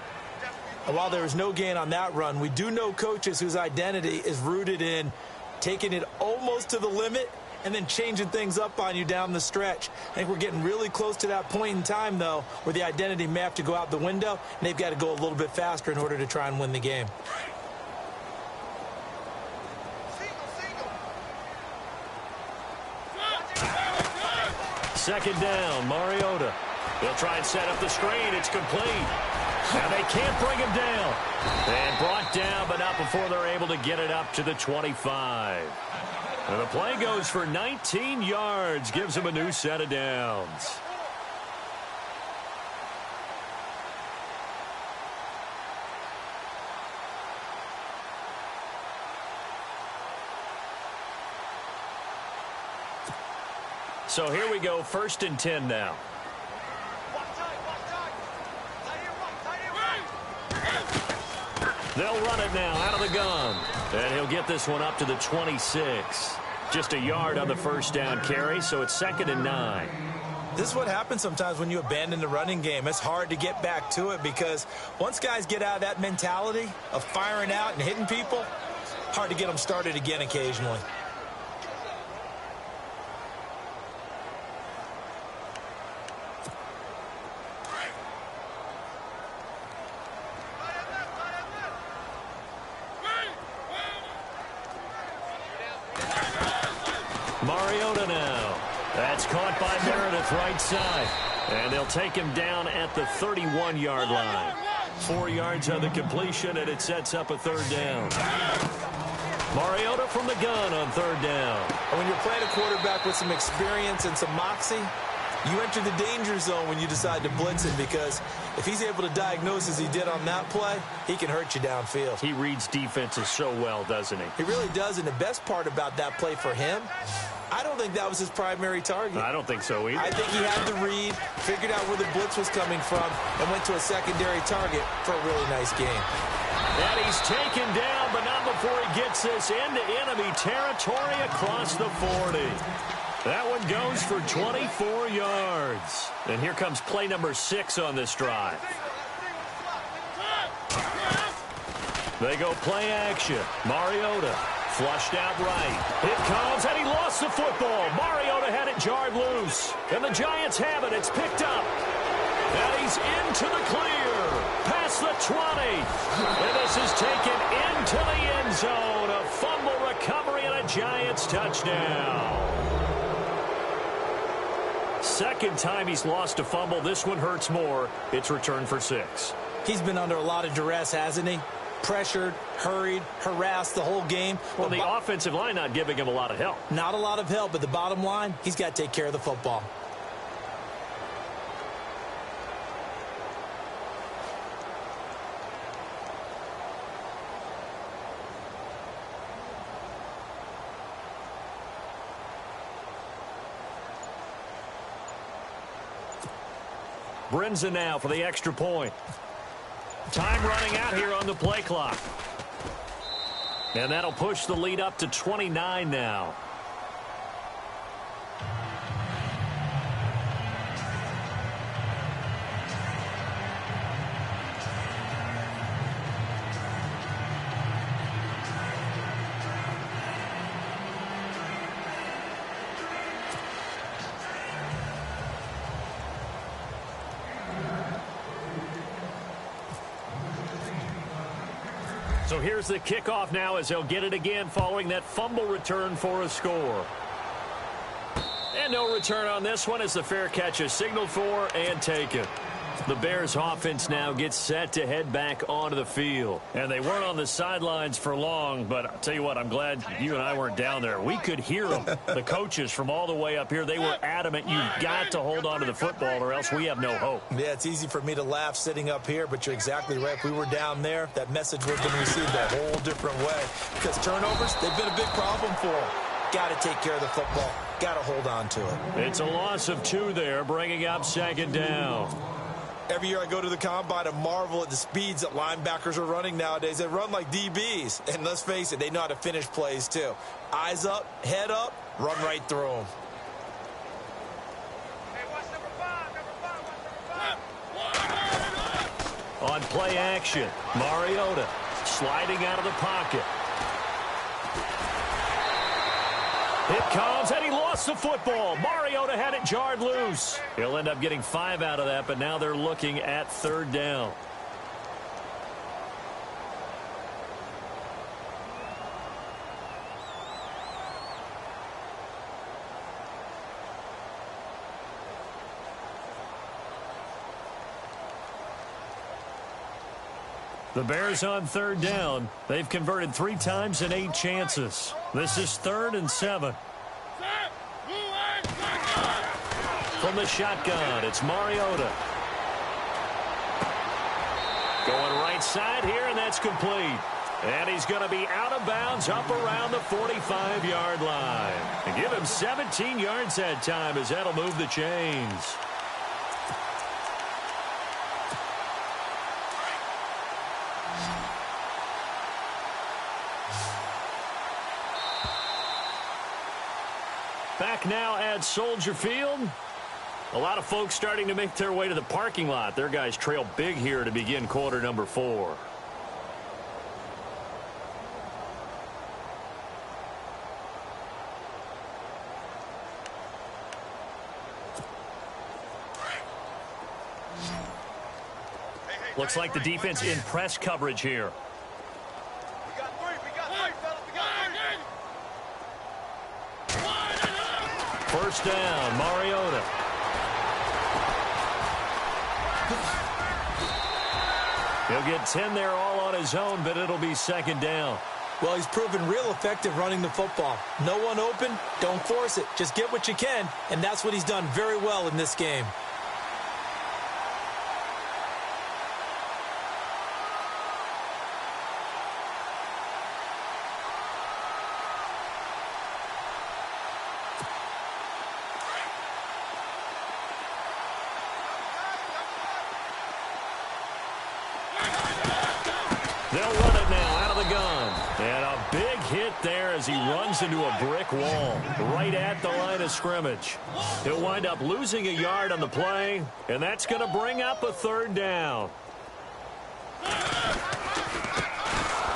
And while there was no gain on that run, we do know coaches whose identity is rooted in taking it almost to the limit and then changing things up on you down the stretch. I think we're getting really close to that point in time, though, where the identity may have to go out the window, and they've got to go a little bit faster in order to try and win the game. Second down, Mariota. They'll try and set up the screen. It's complete. Now they can't bring him down. And brought down, but not before they're able to get it up to the 25. And the play goes for 19 yards. Gives him a new set of downs. So here we go, 1st and 10 now. They'll run it now out of the gun. And he'll get this one up to the 26. Just a yard on the first down carry, so it's 2nd and 9. This is what happens sometimes when you abandon the running game. It's hard to get back to it because once guys get out of that mentality of firing out and hitting people, hard to get them started again occasionally. Mariota now. That's caught by Meredith right side. And they'll take him down at the 31-yard line. 4 yards on the completion, and it sets up a 3rd down. Mariota from the gun on 3rd down. And when you're playing a quarterback with some experience and some moxie, you enter the danger zone when you decide to blitz him because if he's able to diagnose as he did on that play, he can hurt you downfield. He reads defenses so well, doesn't he? He really does, and the best part about that play for him, I don't think that was his primary target. I don't think so either. I think he had the read, figured out where the blitz was coming from, and went to a secondary target for a really nice game. And he's taken down, but not before he gets this into enemy territory across the 40. That one goes for 24 yards. And here comes play number 6 on this drive. They go play action. Mariota flushed out right. It comes, and he lost the football. Mariota had it jarred loose. And the Giants have it. It's picked up. And he's into the clear. Past the 20. And this is taken into the end zone. A fumble recovery and a Giants touchdown. Second time he's lost a fumble. This one hurts more. It's returned for 6. He's been under a lot of duress, hasn't he? Pressured, hurried, harassed the whole game. Well, the offensive line not giving him a lot of help. Not a lot of help, but the bottom line, he's got to take care of the football. Brinza now for the extra point. Time running out here on the play clock. And that'll push the lead up to 29 now. So here's the kickoff now as they'll get it again following that fumble return for a score. And no return on this one as the fair catch is signaled for and taken. The Bears offense now gets set to head back onto the field. And they weren't on the sidelines for long, but I'll tell you what, I'm glad you and I weren't down there. We could hear them. The coaches from all the way up here, they were adamant, you've got to hold on to the football or else we have no hope. Yeah, it's easy for me to laugh sitting up here, but you're exactly right. If we were down there, that message would have been received a whole different way. Because turnovers, they've been a big problem for them. Got to take care of the football. Got to hold on to it. It's a loss of 2 there, bringing up second down. Every year I go to the combine and marvel at the speeds that linebackers are running nowadays. They run like DBs. And let's face it, they know how to finish plays too. Eyes up, head up, run right through them. On play action, Mariota sliding out of the pocket. It comes, and he lost the football. Mariota had it jarred loose. He'll end up getting 5 out of that, but now they're looking at third down. The Bears on third down. They've converted 3 times in 8 chances. This is 3rd and 7. From the shotgun, it's Mariota. Going right side here, and that's complete. And he's going to be out of bounds up around the 45-yard line. And give him 17 yards that time as that'll move the chains. Back now at Soldier Field. A lot of folks starting to make their way to the parking lot. Their guys trail big here to begin quarter number 4. Looks like the defense in press coverage here. First down, Mariota. He'll get 10 there all on his own, but it'll be second down. Well, he's proven real effective running the football. No one open, don't force it. Just get what you can, and that's what he's done very well in this game. They'll run it now out of the gun. And a big hit there as he runs into a brick wall right at the line of scrimmage. He'll wind up losing a yard on the play, and that's going to bring up a third down.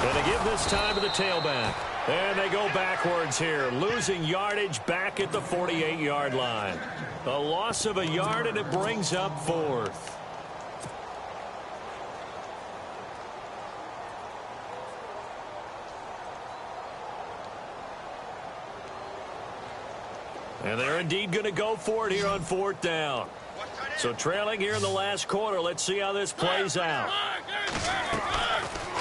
Going to give this time to the tailback. And they go backwards here, losing yardage back at the 48-yard line. A loss of a yard, and it brings up 4th. And they're indeed going to go for it here on 4th down. So trailing here in the last quarter. Let's see how this plays out.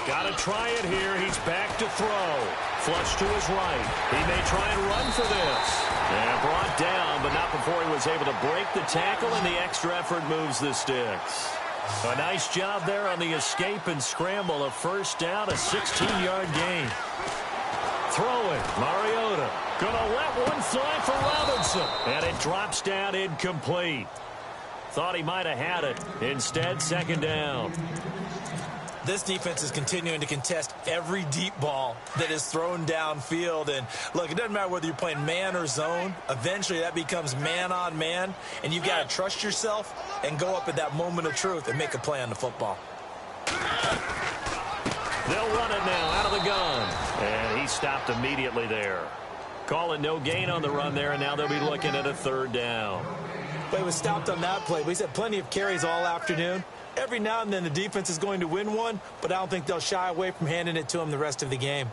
Got to try it here. He's back to throw. Flush to his right. He may try and run for this. And brought down, but not before he was able to break the tackle, and the extra effort moves the sticks. A nice job there on the escape and scramble. A 1st down, a 16-yard gain. Throwing, Mariota. Gonna let one fly for Robinson. And it drops down incomplete. Thought he might have had it. Instead, 2nd down. This defense is continuing to contest every deep ball that is thrown downfield. And, look, it doesn't matter whether you're playing man or zone. Eventually, that becomes man on man. And you've got to trust yourself and go up at that moment of truth and make a play on the football. They'll run it now out of the gun. And he stopped immediately there. Calling no gain on the run there, and now they'll be looking at a 3rd down. But he was stopped on that play. But he's had plenty of carries all afternoon. Every now and then the defense is going to win one, but I don't think they'll shy away from handing it to him the rest of the game.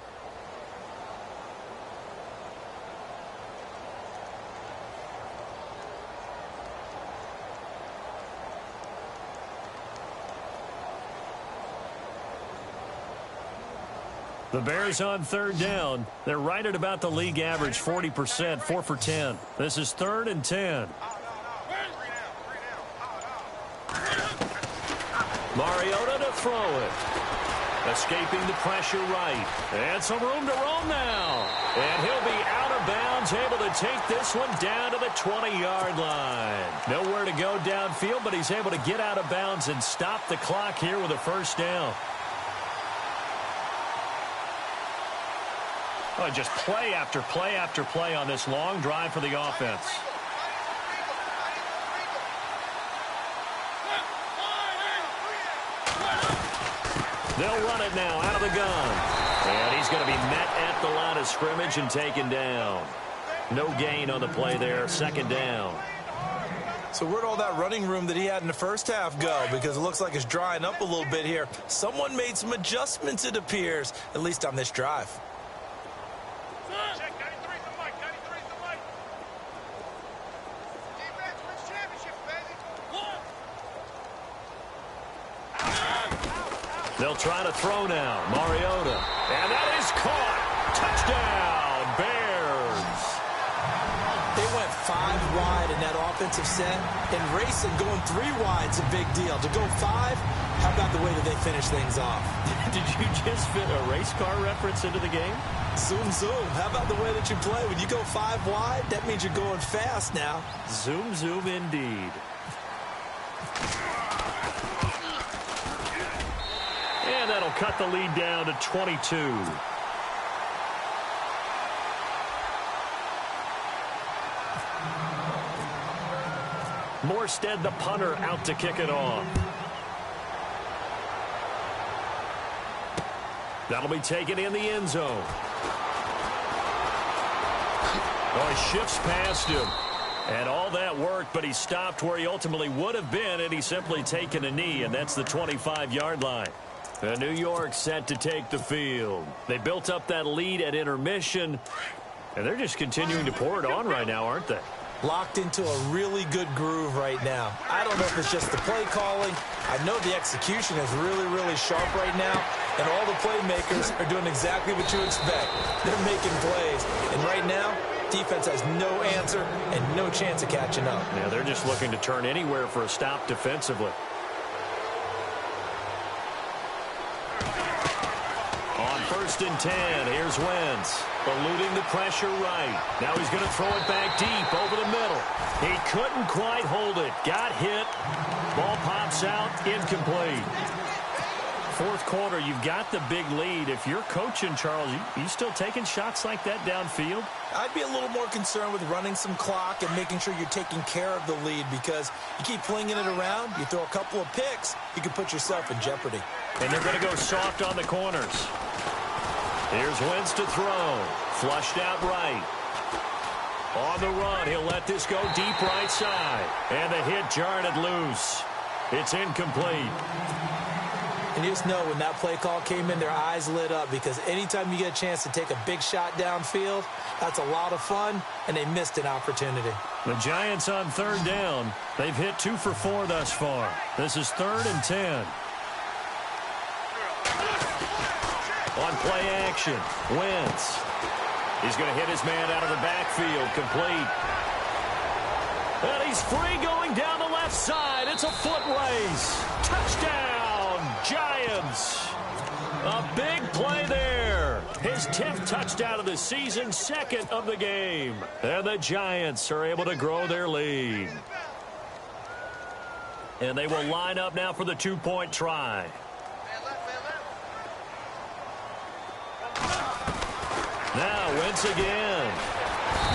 The Bears on 3rd down. They're right at about the league average, 40%, 4 for 10. This is 3rd and 10. Mariota to throw it. Escaping the pressure right. And some room to roam now. And he'll be out of bounds, able to take this one down to the 20-yard line. Nowhere to go downfield, but he's able to get out of bounds and stop the clock here with a 1st down. Oh, just play after play after play on this long drive for the offense. They'll run it now out of the gun. And he's going to be met at the line of scrimmage and taken down. No gain on the play there, 2nd down. So where'd all that running room that he had in the 1st half go? Because it looks like it's drying up a little bit here. Someone made some adjustments, it appears, at least on this drive. They'll try to throw now. Mariota. And that is caught. Touchdown, Bears. They went 5 wide in that offensive set. And racing going 3 wide's a big deal. To go 5, how about the way that they finish things off? Did you just fit a race car reference into the game? Zoom, zoom. How about the way that you play? When you go 5 wide, that means you're going fast now. Zoom, zoom indeed. And that'll cut the lead down to 22. Morstead, the punter, out to kick it off. That'll be taken in the end zone. Oh, he shifts past him. And all that worked, but he stopped where he ultimately would have been, and he's simply taken a knee, and that's the 25-yard line. And New York set to take the field. They built up that lead at intermission, and they're just continuing to pour it on right now, aren't they? Locked into a really good groove right now. I don't know if it's just the play calling. I know the execution is really, really sharp right now, and all the playmakers are doing exactly what you expect. They're making plays, and right now, defense has no answer and no chance of catching up. Yeah, they're just looking to turn anywhere for a stop defensively. On 1st and 10, here's Wentz. Eluding the pressure right. Now he's going to throw it back deep over the middle. He couldn't quite hold it. Got hit. Ball pops out. Incomplete. 4th quarter, you've got the big lead. If you're coaching, Charles, you still taking shots like that downfield? I'd be a little more concerned with running some clock and making sure you're taking care of the lead, because you keep flinging it around, you throw a couple of picks, you can put yourself in jeopardy. And they're going to go soft on the corners. Here's Wentz to throw. Flushed out right. On the run, he'll let this go deep right side. And the hit jarred it loose. It's incomplete. And you just know when that play call came in, their eyes lit up because anytime you get a chance to take a big shot downfield, that's a lot of fun, and they missed an opportunity. The Giants on third down. They've hit 2 for 4 thus far. This is 3rd and 10. On play action, Wentz. He's going to hit his man out of the backfield, complete. And he's free going down the left side. It's a foot race. Touchdown, Giants. A big play there. His 10th touchdown of the season, 2nd of the game. And the Giants are able to grow their lead. And they will line up now for the 2-point try. Now Wentz again.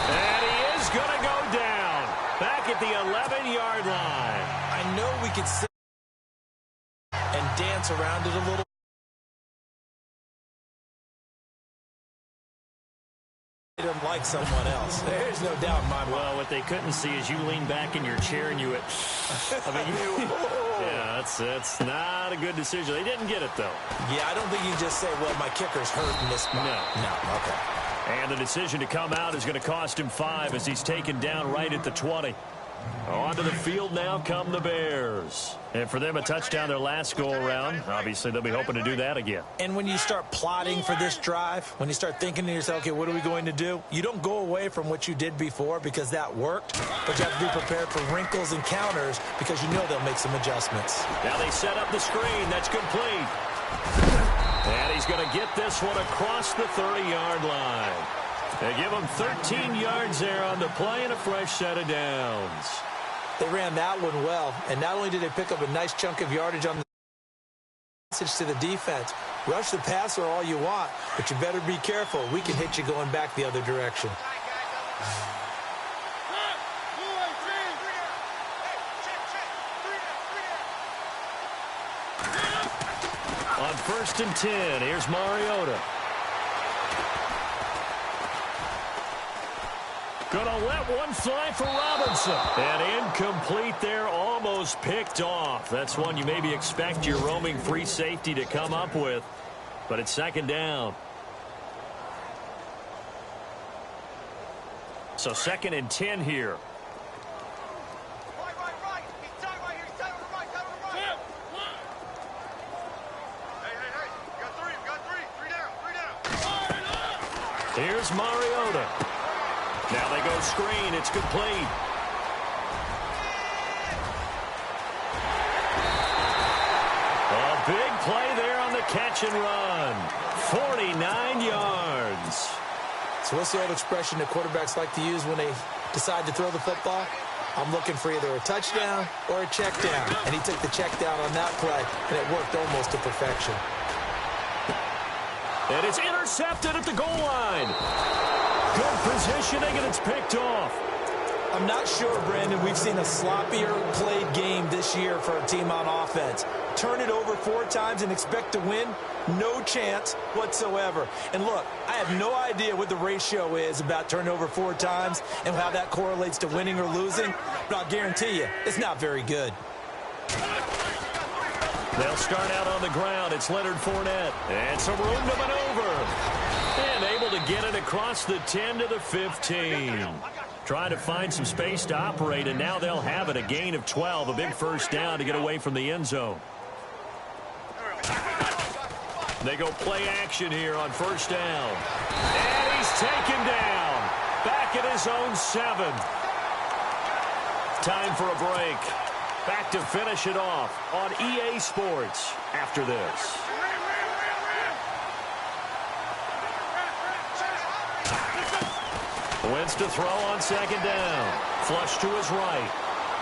And he is going to go down. Back at the 11-yard line. I know we could sit and dance around it a little. Like someone else. There's no doubt in my mind. Well, what they couldn't see is you lean back in your chair and you went, I mean, yeah, that's not a good decision. They didn't get it, though. Yeah, I don't think you just say, well, my kicker's hurt in this spot. No, okay. And the decision to come out is going to cost him 5 as he's taken down right at the 20. Onto the field now come the Bears. And for them, a touchdown their last go-around. Obviously, they'll be hoping to do that again. And when you start plotting for this drive, when you start thinking to yourself, okay, what are we going to do? You don't go away from what you did before because that worked, but you have to be prepared for wrinkles and counters because you know they'll make some adjustments. Now they set up the screen. That's complete. And he's going to get this one across the 30-yard line. They give him 13 yards there on the play and a fresh set of downs. They ran that one well, and not only did they pick up a nice chunk of yardage on the message to the defense, rush the passer all you want, but you better be careful. We can hit you going back the other direction. On 1st and 10, here's Mariota. Gonna let one fly for Robinson. And incomplete there, almost picked off. That's one you maybe expect your roaming free safety to come up with. But it's 2nd down. So 2nd and 10 here. Here's Mariota. Now they go screen. It's complete. A big play there on the catch and run. 49 yards. So what's the old expression that quarterbacks like to use when they decide to throw the football? I'm looking for either a touchdown or a check down. And he took the check down on that play, and it worked almost to perfection. And it's intercepted at the goal line. Good positioning, and it's picked off. I'm not sure, Brandon, we've seen a sloppier played game this year for a team on offense. Turn it over 4 times and expect to win? No chance whatsoever. And look, I have no idea what the ratio is about turning over 4 times and how that correlates to winning or losing, but I'll guarantee you, it's not very good. They'll start out on the ground. It's Leonard Fournette. And some room to maneuver. And able to get it across the 10 to the 15. Trying to find some space to operate, and now they'll have it. A gain of 12, a big first down to get away from the end zone. They go play action here on 1st down. And he's taken down. Back at his own 7. Time for a break. Back to finish it off on EA Sports after this. Wentz to throw on 2nd down. Flush to his right.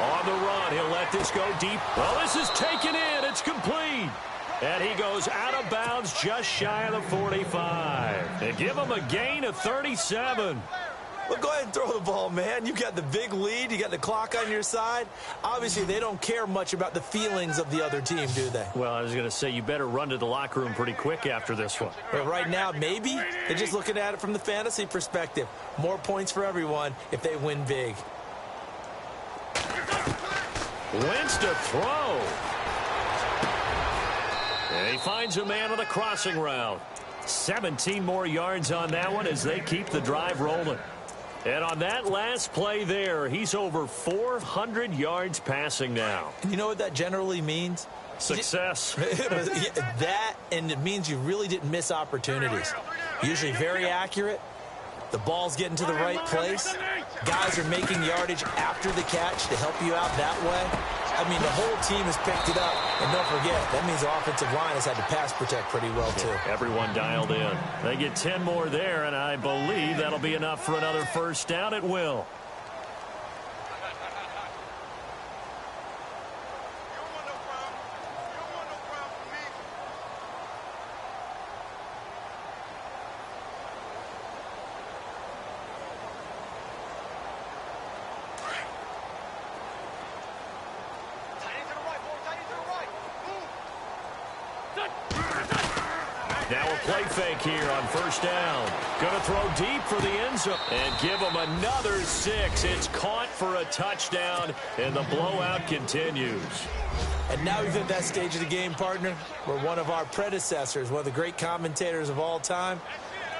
On the run, he'll let this go deep. Well, this is taken in. It's complete. And he goes out of bounds just shy of the 45. They give him a gain of 37. Well, go ahead and throw the ball, man. You got the big lead. You got the clock on your side. Obviously, they don't care much about the feelings of the other team, do they? Well, I was going to say, you better run to the locker room pretty quick after this one. But right now, maybe they're just looking at it from the fantasy perspective. More points for everyone if they win big. Wentz to throw. And he he finds a man on the crossing route. 17 more yards on that one as they keep the drive rolling. And on that last play there, he's over 400 yards passing now. And you know what that generally means? Success. That, and it means you really didn't miss opportunities. Usually very accurate. The ball's getting to the right place. Guys are making yardage after the catch to help you out that way. I mean, the whole team has picked it up. And don't forget, that means the offensive line has had to pass protect pretty well, too. Everyone dialed in. They get 10 more there, and I believe that'll be enough for another first down. It will. Now a play fake here on first down. Going to throw deep for the end zone. And give him another 6. It's caught for a touchdown, and the blowout continues. And now we've hit that stage of the game, partner, where one of our predecessors, one of the great commentators of all time,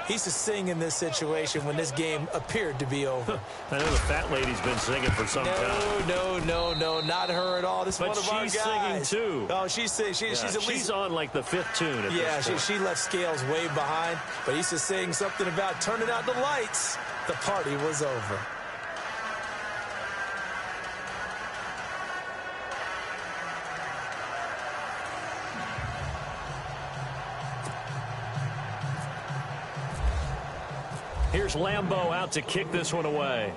he used to sing in this situation when this game appeared to be over. I know the fat lady's been singing for some time. No, not her at all. This is one of our guys. But she's singing, too. Oh, she's at least... She's on, like, the 5th tune at this point. She left Scales way behind, but he used to sing something about turning out the lights. The party was over. Here's Lambeau out to kick this one away.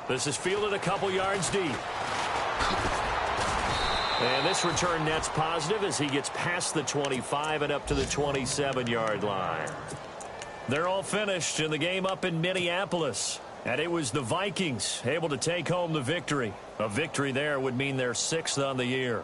This is fielded a couple yards deep. And this return net's positive as he gets past the 25 and up to the 27-yard line. They're all finished in the game up in Minneapolis. And it was the Vikings able to take home the victory. A victory there would mean they're 6th on the year.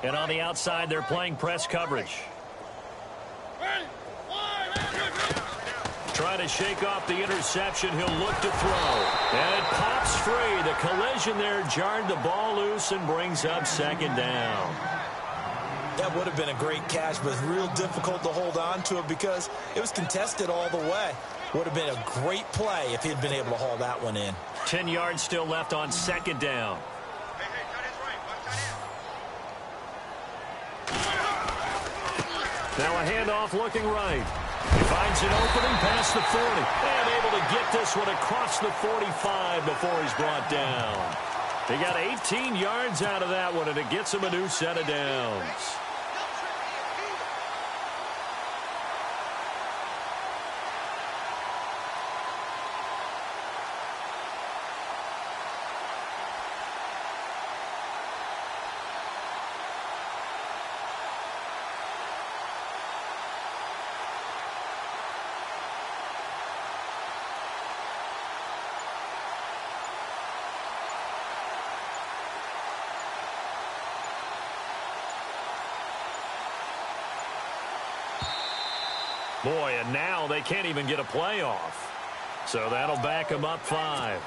And on the outside, they're playing press coverage. Trying to shake off the interception. He'll look to throw. And it pops free. The collision there jarred the ball loose and brings up second down. That would have been a great catch, but it's real difficult to hold on to it because it was contested all the way. Would have been a great play if he'd been able to haul that one in. 10 yards still left on second down. Now a handoff looking right. He finds an opening past the 40. And able to get this one across the 45 before he's brought down. They got 18 yards out of that one, and it gets him a new set of downs. Boy, and now they can't even get a playoff. So that'll back them up 5.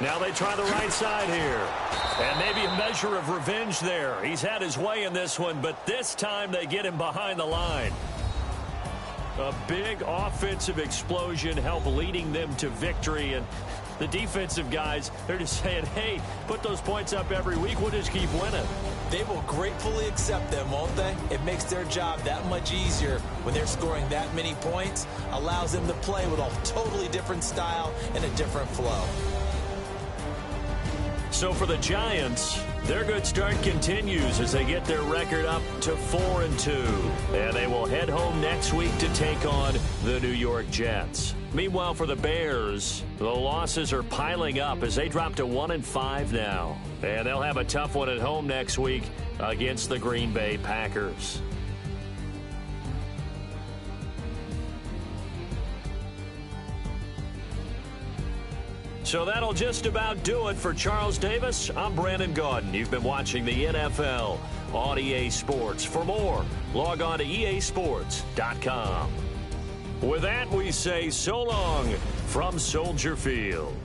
Now they try the right side here. And maybe a measure of revenge there. He's had his way in this one, but this time they get him behind the line. A big offensive explosion helped leading them to victory. And the defensive guys, they're just saying, hey, put those points up every week. We'll just keep winning. They will gratefully accept them, won't they? It makes their job that much easier when they're scoring that many points. Allows them to play with a totally different style and a different flow. So for the Giants, their good start continues as they get their record up to 4-2. And they will head home next week to take on the New York Jets. Meanwhile, for the Bears, the losses are piling up as they drop to 1-5 now. And they'll have a tough one at home next week against the Green Bay Packers. So that'll just about do it for Charles Davis. I'm Brandon Gaudin. You've been watching the NFL on EA Sports. For more, log on to easports.com. With that, we say so long from Soldier Field.